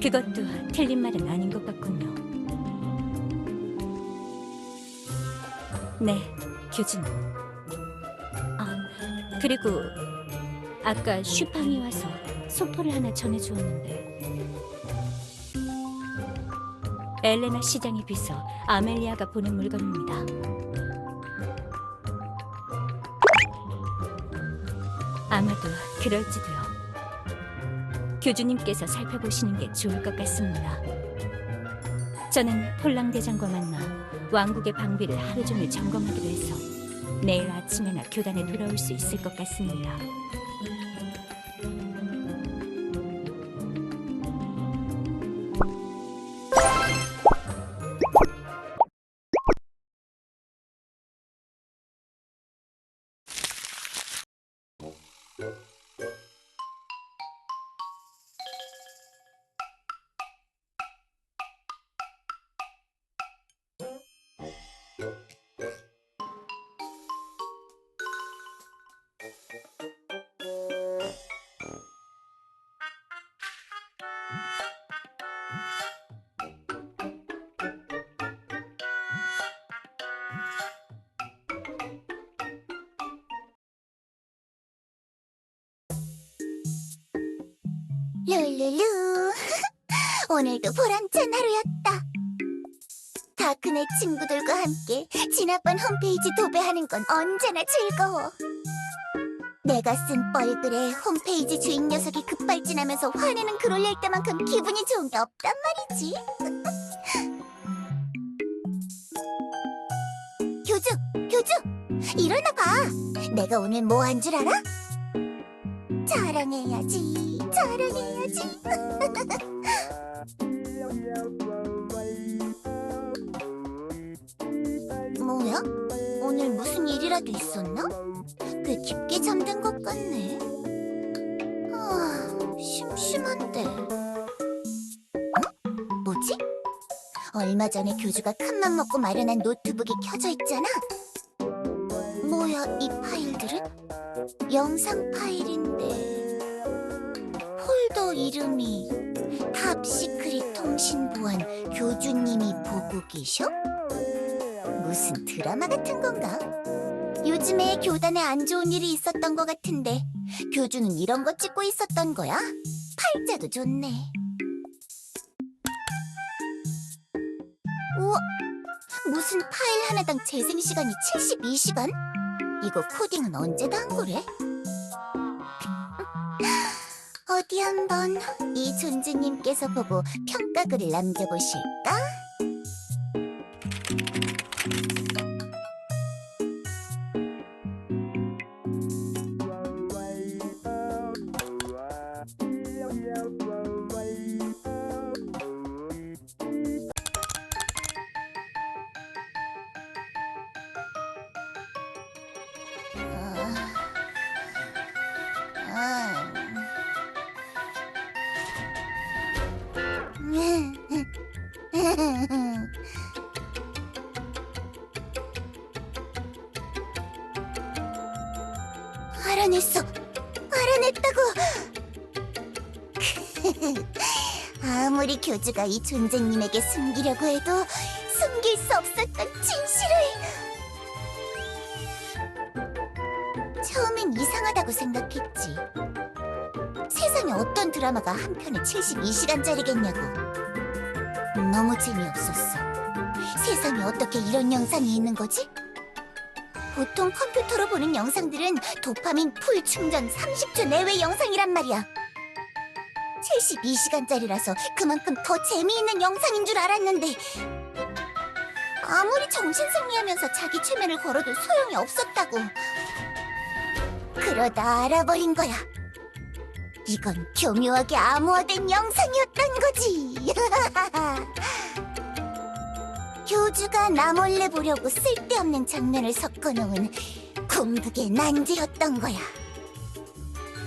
그것도 틀린 말은 아닌 것 같군요. 네, 교주님. 그리고 아까 슈팡이 와서 소포를 하나 전해주었는데 엘레나 시장의 비서 아멜리아가 보낸 물건입니다. 아마도 그럴지도요. 교주님께서 살펴보시는 게 좋을 것 같습니다. 저는 폴랑 대장과 만나 왕국의 방비를 하루 종일 점검하기로 해서 내일 아침에나 교단에 돌아올 수 있을 것 같습니다. 룰루루. 오늘도 보람찬 하루였다. 다크넷 친구들과 함께 지난번 홈페이지 도배하는 건 언제나 즐거워. 내가 쓴 뻘글에 홈페이지 주인 녀석이 급발진하면서 화내는 글 올릴 때만큼 기분이 좋은 게 없단 말이지. 교주, 일어나 봐. 내가 오늘 뭐 한 줄 알아? 자랑해야지. 뭐야? 오늘 무슨 일이라도 있었나? 꽤 깊게 잠든 것 같네. 심심한데. 뭐지? 얼마 전에 교주가 큰맘 먹고 마련한 노트북이 켜져 있잖아. 뭐야, 이 파일들은? 영상 파일인데 폴더 이름이 탑시크릿 통신보안 교주님이 보고 계셔? 무슨 드라마 같은 건가? 요즘에 교단에 안 좋은 일이 있었던 것 같은데 교주는 이런 거 찍고 있었던 거야? 팔자도 좋네. 우와, 무슨 파일 하나당 재생 시간이 72시간? 이거 코딩은 언제 다 한 거래? 어디 한번 이 존재님께서 보고 평가글을 남겨보실까? 알아냈다고! 아무리 교주가 이 존재님에게 숨기려고 해도 숨길 수 없었던 진실을! 처음엔 이상하다고 생각했지. 세상에 어떤 드라마가 한 편에 72시간짜리겠냐고. 너무 재미없었어. 세상에 어떻게 이런 영상이 있는 거지? 보통 컴퓨터로 보는 영상들은 도파민 풀 충전 30초 내외 영상이란 말이야. 72시간짜리라서 그만큼 더 재미있는 영상인 줄 알았는데 아무리 정신승리하면서 자기 최면을 걸어도 소용이 없었다고. 그러다 알아버린 거야. 이건 교묘하게 암호화된 영상이었던 거지. 교주가 나 몰래 보려고 쓸데없는 장면을 섞어놓은 궁극의 난제였던 거야.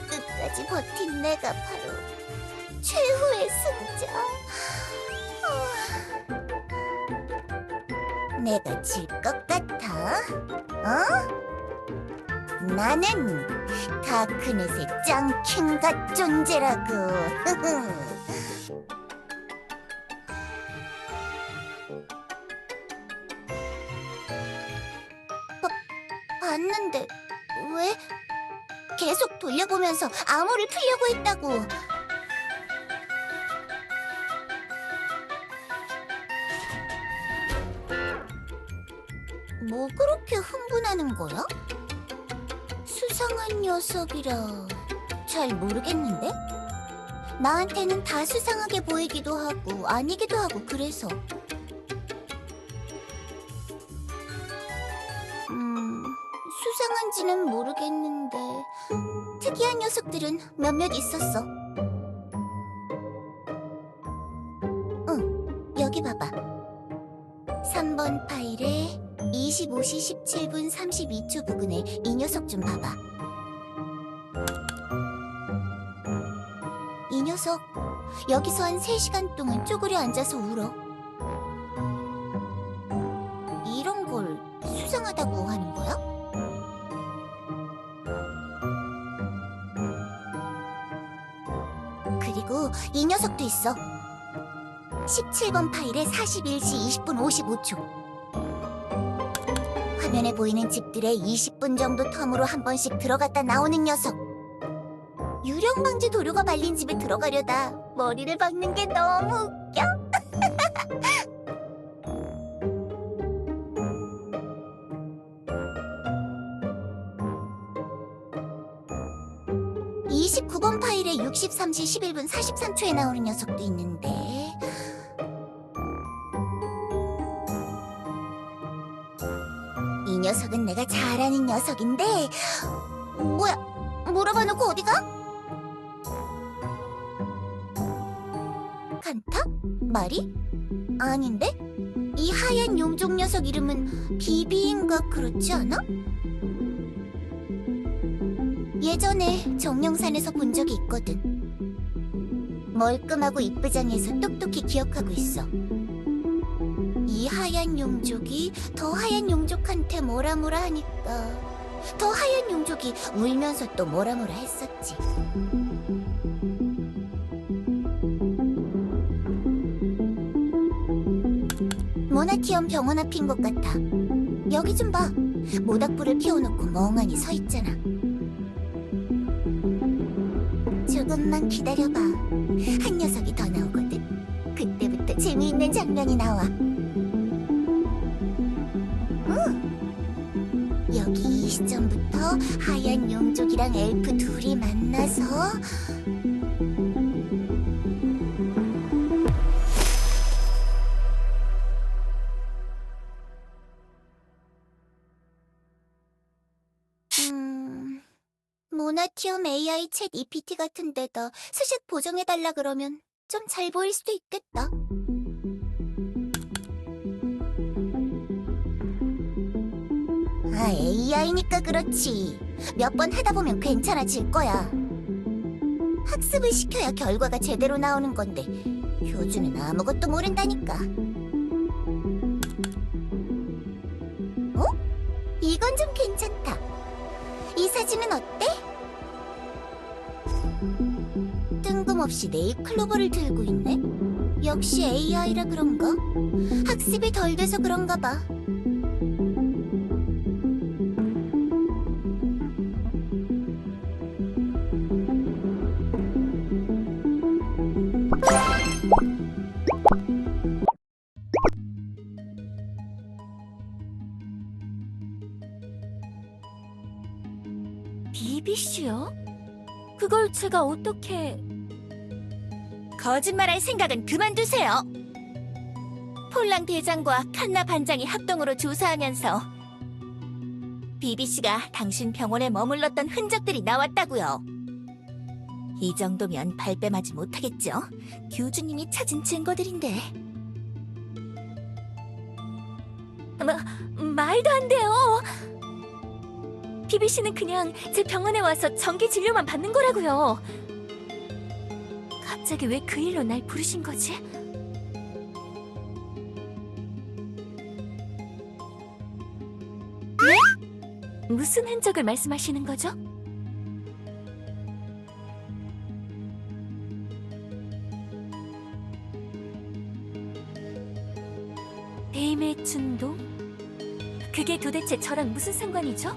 끝까지 버틴 내가 바로 최후의 승자. 내가 질 것 같아? 나는 다크넷의 짱킹갓 존재라고. 봤는데 왜? 계속 돌려보면서 암호를 풀려고 했다고. 뭐 그렇게 흥분하는 거야? 수상한 녀석이라 잘 모르겠는데? 나한테는 다 수상하게 보이기도 하고 아니기도 하고 그래서. 수상한지는 모르겠는데 특이한 녀석들은 몇몇 있었어. 응, 여기 봐봐. 3번 파일에 25시 17분 32초 부근에 이 녀석 좀 봐봐. 이 녀석 여기서 한 3시간 동안 쪼그려 앉아서 울어. 이런 걸 수상하다고 하는 거야? 그리고 이 녀석도 있어. 17번 파일에 41시 20분 55초. 화면에 보이는 집들의 20분 정도 텀으로 한 번씩 들어갔다 나오는 녀석. 유령방지 도료가 발린 집에 들어가려다 머리를 박는 게 너무 웃겨. 29번 파일에 63시 11분 43초에 나오는 녀석도 있는데 이 녀석은 내가 잘 아는 녀석인데 뭐야? 물어봐 놓고 어디가? 칸타? 마리? 아닌데? 이 하얀 용족 녀석 이름은 비비인가 그렇지 않아? 예전에 정령산에서 본 적이 있거든. 멀끔하고 이쁘장해서 똑똑히 기억하고 있어. 이 하얀 용족이 더 하얀 용족한테 뭐라 하니까 더 하얀 용족이 울면서 또 뭐라 했었지. 모나티엄 병원 앞인 것 같아. 여기 좀 봐. 모닥불을 피워놓고 멍하니 서 있잖아. 조금만 기다려봐. 한 녀석이 더 나오거든. 그때부터 재미있는 장면이 나와. 여기 이 시점부터 하얀 용족이랑 엘프 둘이 만나서 모나티움 AI 챗 EPT 같은 데다 수식 보정해달라 그러면 좀 잘 보일 수도 있겠다. 아, AI니까 그렇지. 몇 번 하다 보면 괜찮아질 거야. 학습을 시켜야 결과가 제대로 나오는 건데 교주는 아무것도 모른다니까. 어? 이건 좀 괜찮다. 이 사진은 어때? 뜬금없이 네잎클로버를 들고 있네? 역시 AI라 그런가? 학습이 덜 돼서 그런가 봐. 그걸 제가 어떻게... 거짓말할 생각은 그만두세요. 폴랑 대장과 칸나 반장이 합동으로 조사하면서 비비 씨가 당신 병원에 머물렀던 흔적들이 나왔다고요. 이 정도면 발뺌하지 못하겠죠? 교주님이 찾은 증거들인데. 말도 안 돼요. 비비 씨는 그냥 제 병원에 와서 정기 진료만 받는 거라고요. 갑자기 왜 그 일로 날 부르신 거지? 네? 무슨 흔적을 말씀하시는 거죠? 뱀의 춘동? 그게 도대체 저랑 무슨 상관이죠?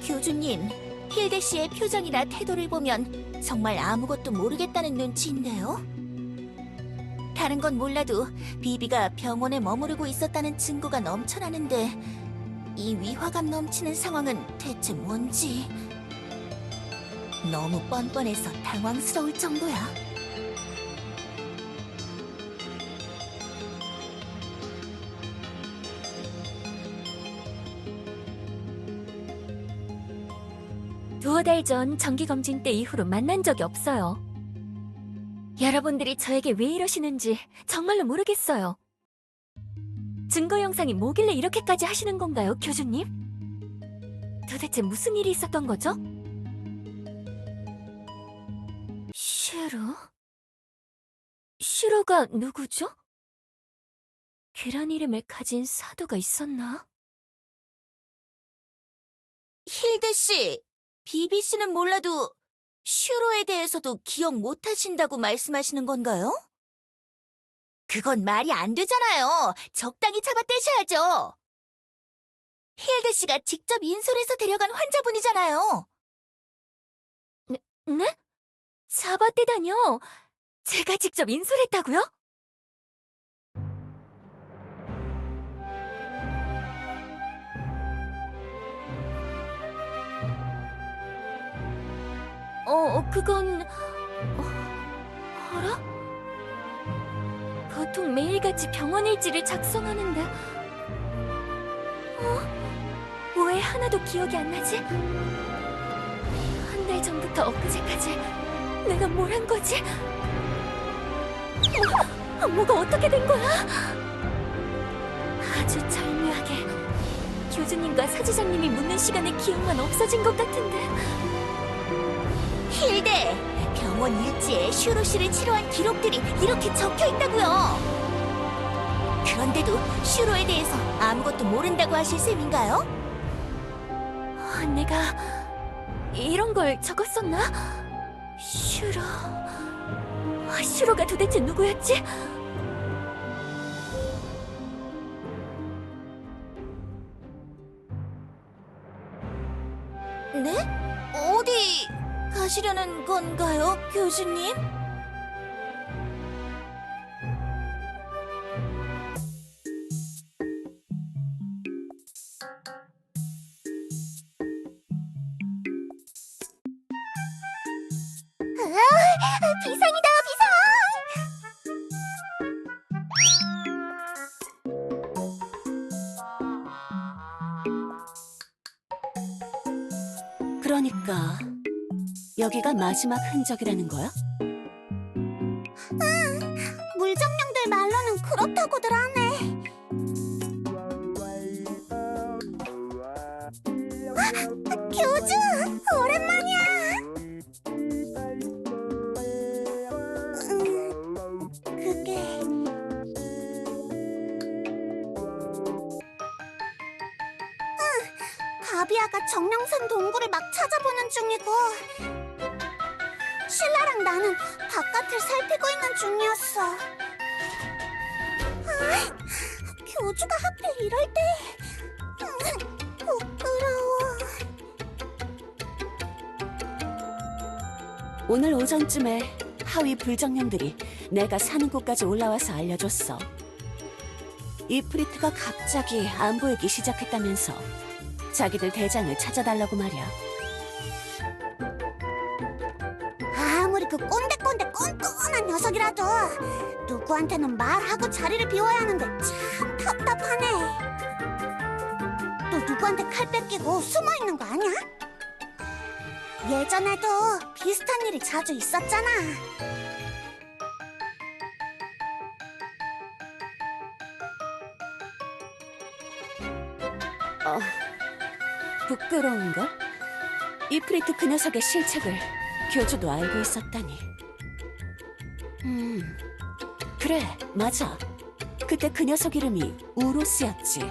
교주님, 힐데 씨의 표정이나 태도를 보면 정말 아무것도 모르겠다는 눈치인데요. 다른 건 몰라도 비비가 병원에 머무르고 있었다는 증거가 넘쳐나는데 이 위화감 넘치는 상황은 대체 뭔지 너무 뻔뻔해서 당황스러울 정도야. 두어 달 전 정기검진 때 이후로 만난 적이 없어요. 여러분들이 저에게 왜 이러시는지 정말로 모르겠어요. 증거 영상이 뭐길래 이렇게까지 하시는 건가요, 교주님? 도대체 무슨 일이 있었던 거죠? 슈로? 슈로가 누구죠? 그런 이름을 가진 사도가 있었나? 힐데 씨, 비비 씨는 몰라도 슈로에 대해서도 기억 못 하신다고 말씀하시는 건가요? 그건 말이 안 되잖아요. 적당히 잡아떼셔야죠. 힐데 씨가 직접 인솔해서 데려간 환자분이잖아요. 네? 잡아떼다뇨? 제가 직접 인솔했다고요? 그건... 어라? 보통 매일같이 병원 일지를 작성하는데 왜 하나도 기억이 안 나지? 한 달 전부터 엊그제까지 내가 뭘 한 거지? 뭐가 어떻게 된 거야? 아주 절묘하게 교주님과 사지장님이 묻는 시간에 기억만 없어진 것 같은데 힐데, 병원 일지에 슈로 씨를 치료한 기록들이 이렇게 적혀 있다고요. 그런데도 슈로에 대해서 아무것도 모른다고 하실 셈인가요? 내가 이런 걸 적었었나? 슈로가 도대체 누구였지? 네? 어디 가시려는 건가요, 교주님? 비상이다, 비상! 그러니까 여기가 마지막 흔적이라는 거야? 물정령들 말로는 그렇다고들 하네. 교주, 오랜만이야. 그게... 가비아가 정령산 동굴을 막 찾아보는 중이고 신라랑 나는 바깥을 살피고 있는 중이었어. 교주가 하필 이럴 때... 부끄러워. 오늘 오전쯤에 하위 불정령들이 내가 사는 곳까지 올라와서 알려줬어. 이프리트가 갑자기 안 보이기 시작했다면서 자기들 대장을 찾아달라고 말이야. 아무리 그 꼰대꼰대 꼰꼰한 녀석이라도 누구한테는 말하고 자리를 비워야 하는데 참 답답하네. 또 누구한테 칼 뺏기고 숨어 있는 거 아니야? 예전에도 비슷한 일이 자주 있었잖아. 부끄러운걸? 이프리트 그 녀석의 실책을 교주도 알고 있었다니. 그래, 맞아. 그때 그 녀석 이름이 우로스였지.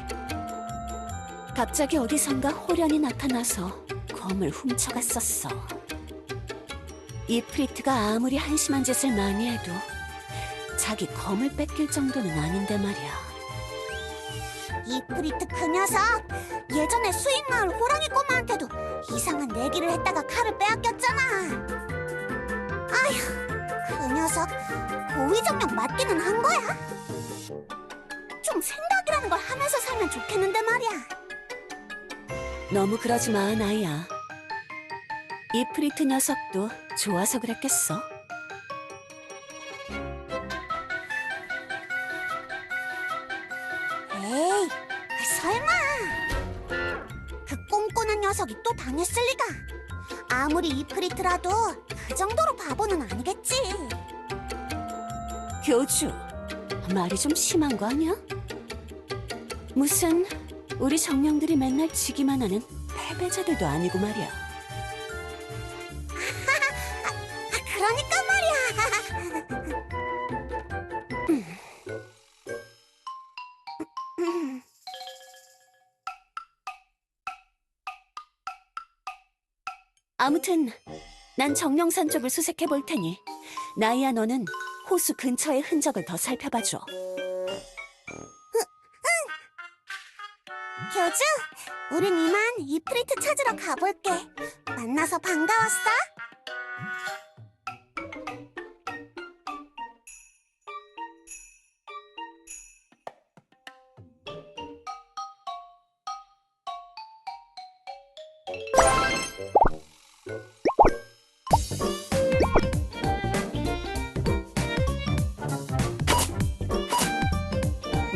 갑자기 어디선가 호련이 나타나서 검을 훔쳐갔었어. 이프리트가 아무리 한심한 짓을 많이 해도 자기 검을 뺏길 정도는 아닌데 말이야. 이프리트 그 녀석 예전에 수익마을 호랑이 꼬마한테도 이상한 내기를 했다가 칼을 빼앗겼잖아. 아휴, 그 녀석 고위정령 맞기는 한 거야? 좀 생각이라는 걸 하면서 살면 좋겠는데 말이야. 너무 그러지 마, 나이야. 이프리트 녀석도 좋아서 그랬겠어. 에이, 설마. 그 꼼꼼한 녀석이 또 당했을 리가. 아무리 이프리트라도 그 정도로 바보는 아니겠지. 교주, 말이 좀 심한 거 아니야? 무슨 우리 정령들이 맨날 지기만 하는 패배자들도 아니고 말이야. 그러니까 말이야. 아무튼 난 정령산 쪽을 수색해 볼 테니 나이야, 너는 호수 근처의 흔적을 더 살펴봐줘. 교주, 우린 이만 이프리트 찾으러 가볼게. 만나서 반가웠어?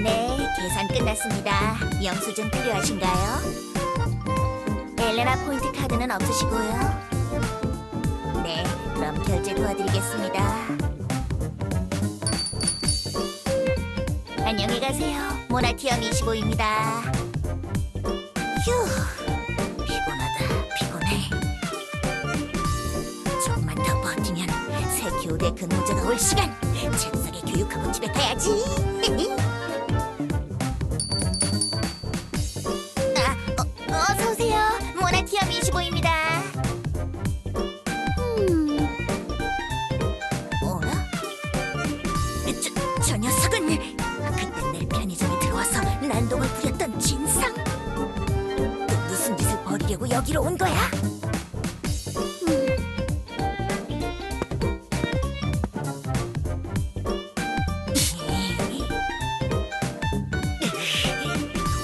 네, 계산 끝났습니다. 영수증 필요하신가요? 엘레나 포인트 카드는 없으시고요. 네, 그럼 결제 도와드리겠습니다. 안녕히 가세요. 모나티엄 25입니다. 휴, 피곤하다, 피곤해. 조금만 더 버티면 새 교대 근무자가 올 시간. 책상에 교육하고 집에 가야지. 어서 오세요. 모나티엄 25입니다. 어라? 저 녀석은 그때 내 편의점에 들어와서 난동을 부렸던 진상? 또 무슨 짓을 벌이려고 여기로 온 거야?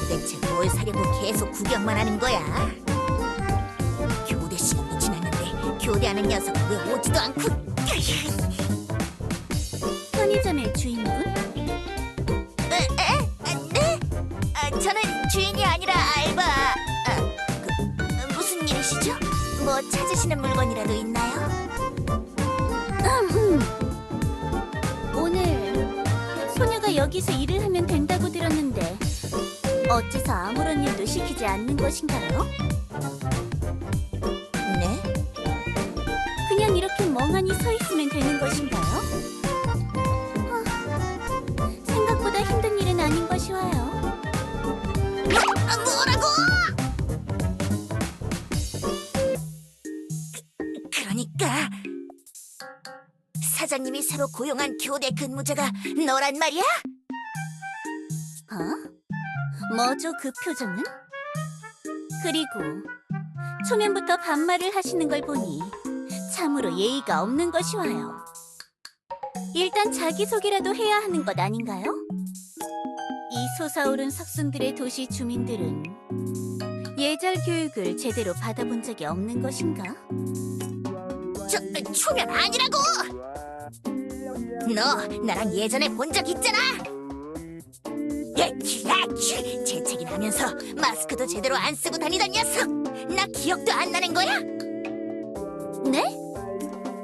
도대체 뭘 사려고 계속 구경만 하는 거야? 교대 시간도 지났는데 교대하는 녀석은 왜 오지도 않고? 편의점의 주인분? 네? 저는 주인이 아니라 알바. 무슨 일이시죠? 뭐 찾으시는 물건이라도 있나요? 오늘 소녀가 여기서 일을 하면 된다고 들었는데 어째서 아무런 일도 시키지 않는 것인가요? 네? 그냥 이렇게 멍하니 서 있으면 되는 것인가요? 생각보다 힘든 일은 아닌 것이 와요. 뭐라고? 그러니까 사장님이 새로 고용한 교대 근무자가 너란 말이야? 뭐죠, 그 표정은? 그리고 초면부터 반말을 하시는 걸 보니 참으로 예의가 없는 것이 와요. 일단 자기소개라도 해야 하는 것 아닌가요? 이 솟아오른 석순들의 도시 주민들은 예절 교육을 제대로 받아본 적이 없는 것인가? 초면 아니라고! 너 나랑 예전에 본 적 있잖아! 재채기 나면서 마스크도 제대로 안 쓰고 다니던 녀석! 나 기억도 안 나는 거야? 네?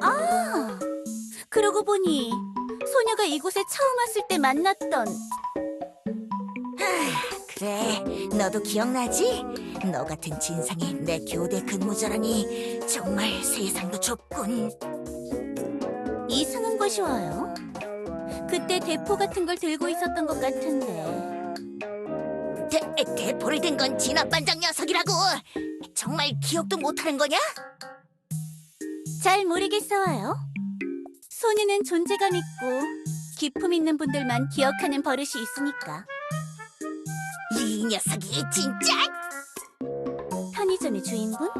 아, 그러고 보니 소녀가 이곳에 처음 왔을 때 만났던... 그래, 너도 기억나지? 너 같은 진상이 내 교대 근무자라니 정말 세상도 좁군. 이상한 것이 와요. 그때 대포 같은 걸 들고 있었던 것 같은데. 대포를 든 건 진압반장 녀석이라고. 정말 기억도 못하는 거냐? 잘 모르겠어요. 소녀는 존재감 있고 기품 있는 분들만 기억하는 버릇이 있으니까. 이 녀석이 진짜! 편의점의 주인분?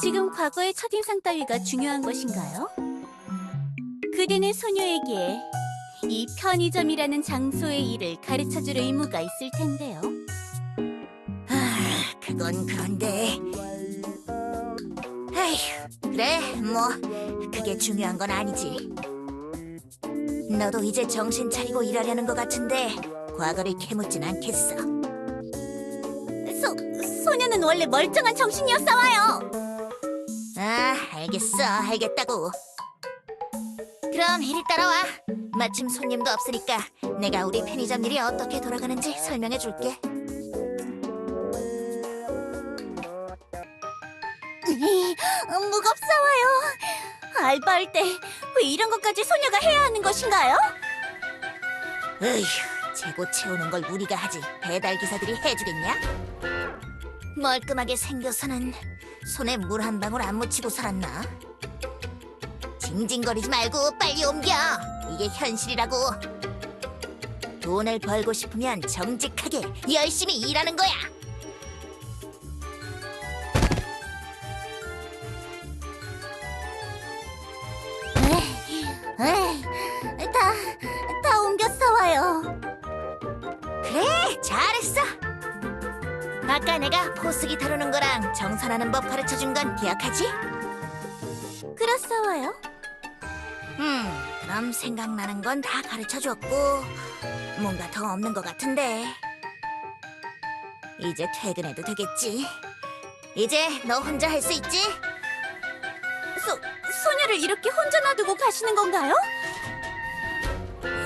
지금 과거의 첫인상 따위가 중요한 것인가요? 그대는 소녀에게 이 편의점이라는 장소의 일을 가르쳐줄 의무가 있을 텐데요. 그건 그런데... 에휴, 그래, 뭐 그게 중요한 건 아니지. 너도 이제 정신 차리고 일하려는 것 같은데 과거를 캐묻진 않겠어. 소녀는 원래 멀쩡한 정신이었어와요. 알겠다고. 그럼 이리 따라와. 마침 손님도 없으니까 내가 우리 편의점 일이 어떻게 돌아가는지 설명해 줄게. 무겁사와요. 알바할 때 왜 이런 것까지 소녀가 해야 하는 것인가요? 으휴, 재고 채우는 걸 우리가 하지 배달 기사들이 해주겠냐? 멀끔하게 생겨서는 손에 물 한 방울 안 묻히고 살았나? 징징거리지 말고 빨리 옮겨. 이게 현실이라고. 돈을 벌고 싶으면 정직하게 열심히 일하는 거야. 다 옮겼어 와요. 그래, 잘했어. 아까 내가 포스기 다루는 거랑 정산하는 법 가르쳐준 건 기억하지? 그렇사와요. 그럼 생각나는 건 다 가르쳐줬고 뭔가 더 없는 것 같은데. 이제 퇴근해도 되겠지. 이제 너 혼자 할 수 있지? 소녀를 이렇게 혼자 놔두고 가시는 건가요?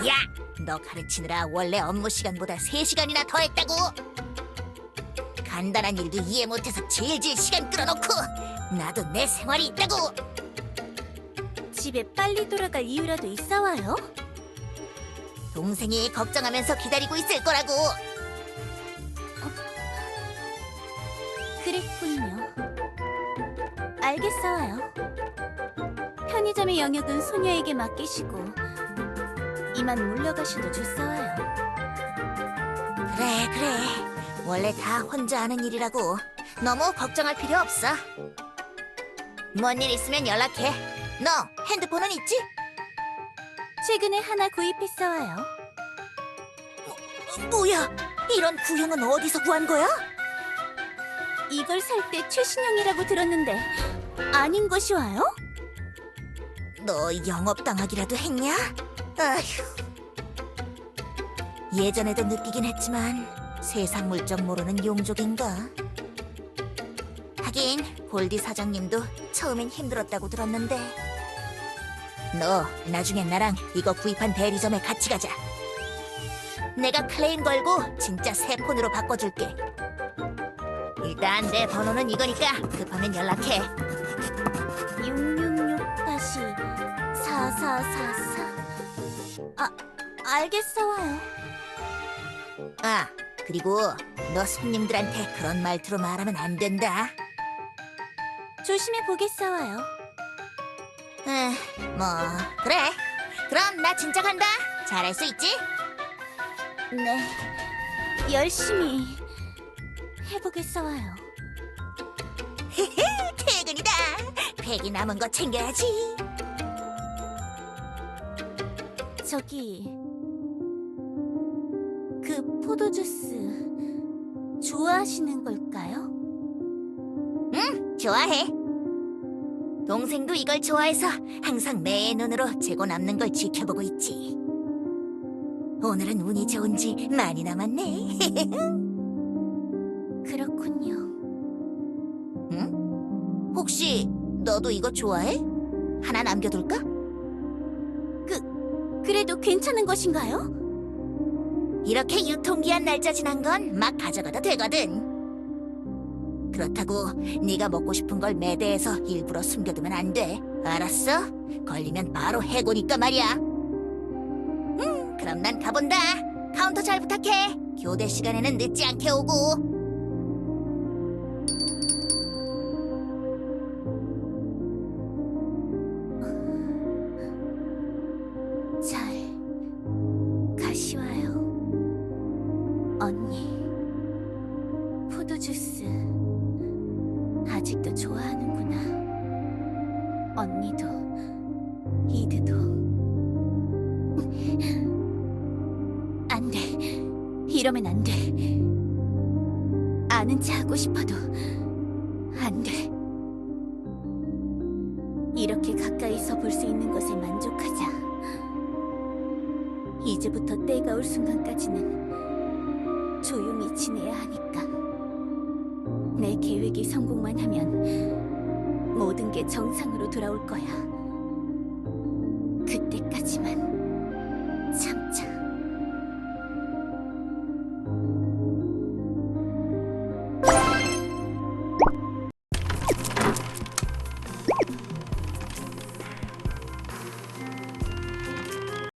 야! 너 가르치느라 원래 업무 시간보다 3시간이나 더 했다고! 간단한 일도 이해 못해서 질질 시간 끌어놓고 나도 내 생활이 있다고! 집에 빨리 돌아갈 이유라도 있어와요? 동생이 걱정하면서 기다리고 있을 거라고! 그랬군요. 알겠어요. 편의점의 영역은 소녀에게 맡기시고 이만 물러가셔도 좋사와요. 그래. 원래 다 혼자 하는 일이라고. 너무 걱정할 필요 없어. 뭔 일 있으면 연락해. 너 핸드폰은 있지? 최근에 하나 구입했어와요. 뭐야? 이런 구형은 어디서 구한 거야? 이걸 살 때 최신형이라고 들었는데 아닌 것이 와요? 너 영업당하기라도 했냐? 아휴. 예전에도 느끼긴 했지만 세상 물정 모르는 용족인가? 하긴 골디 사장님도 처음엔 힘들었다고 들었는데. 너 나중에 나랑 이거 구입한 대리점에 같이 가자. 내가 클레임 걸고 진짜 새 폰으로 바꿔줄게. 일단 내 번호는 이거니까 급하면 연락해. 666-4444. 알겠어요. 그리고 너 손님들한테 그런 말투로 말하면 안 된다. 조심해 보겠어요. 뭐 그래. 그럼 나 진짜 간다. 잘할 수 있지? 네, 열심히 해보겠어요. 퇴근이다. 팩이 남은 거 챙겨야지. 저기 그 포도주스 좋아 좋아하시는 걸까요? 응, 좋아해. 동생도 이걸 좋아해서 항상 매의 눈으로 재고 남는 걸 지켜보고 있지. 오늘은 운이 좋은지 많이 남았네. 그렇군요. 응? 혹시 너도 이거 좋아해? 하나 남겨둘까? 그래도 괜찮은 것인가요? 이렇게 유통기한 날짜 지난 건 막 가져가도 되거든. 그렇다고 네가 먹고 싶은 걸 매대에서 일부러 숨겨두면 안 돼. 알았어? 걸리면 바로 해고니까 말이야. 그럼 난 가본다. 카운터 잘 부탁해. 교대 시간에는 늦지 않게 오고. 잘 가시와요. 언니, 포도주스 아직도 좋아하는구나. 언니도 이드도. 안 돼. 이러면 안 돼. 아는 체 하고 싶어도 안 돼. 이렇게 가까이서 볼 수 있는 것에 만족하자. 이제부터 때가 올 순간까지는 조용히 지내야 하니까. 내 계획이 성공만 하면 모든 게 정상으로 돌아올 거야. 그때까지만.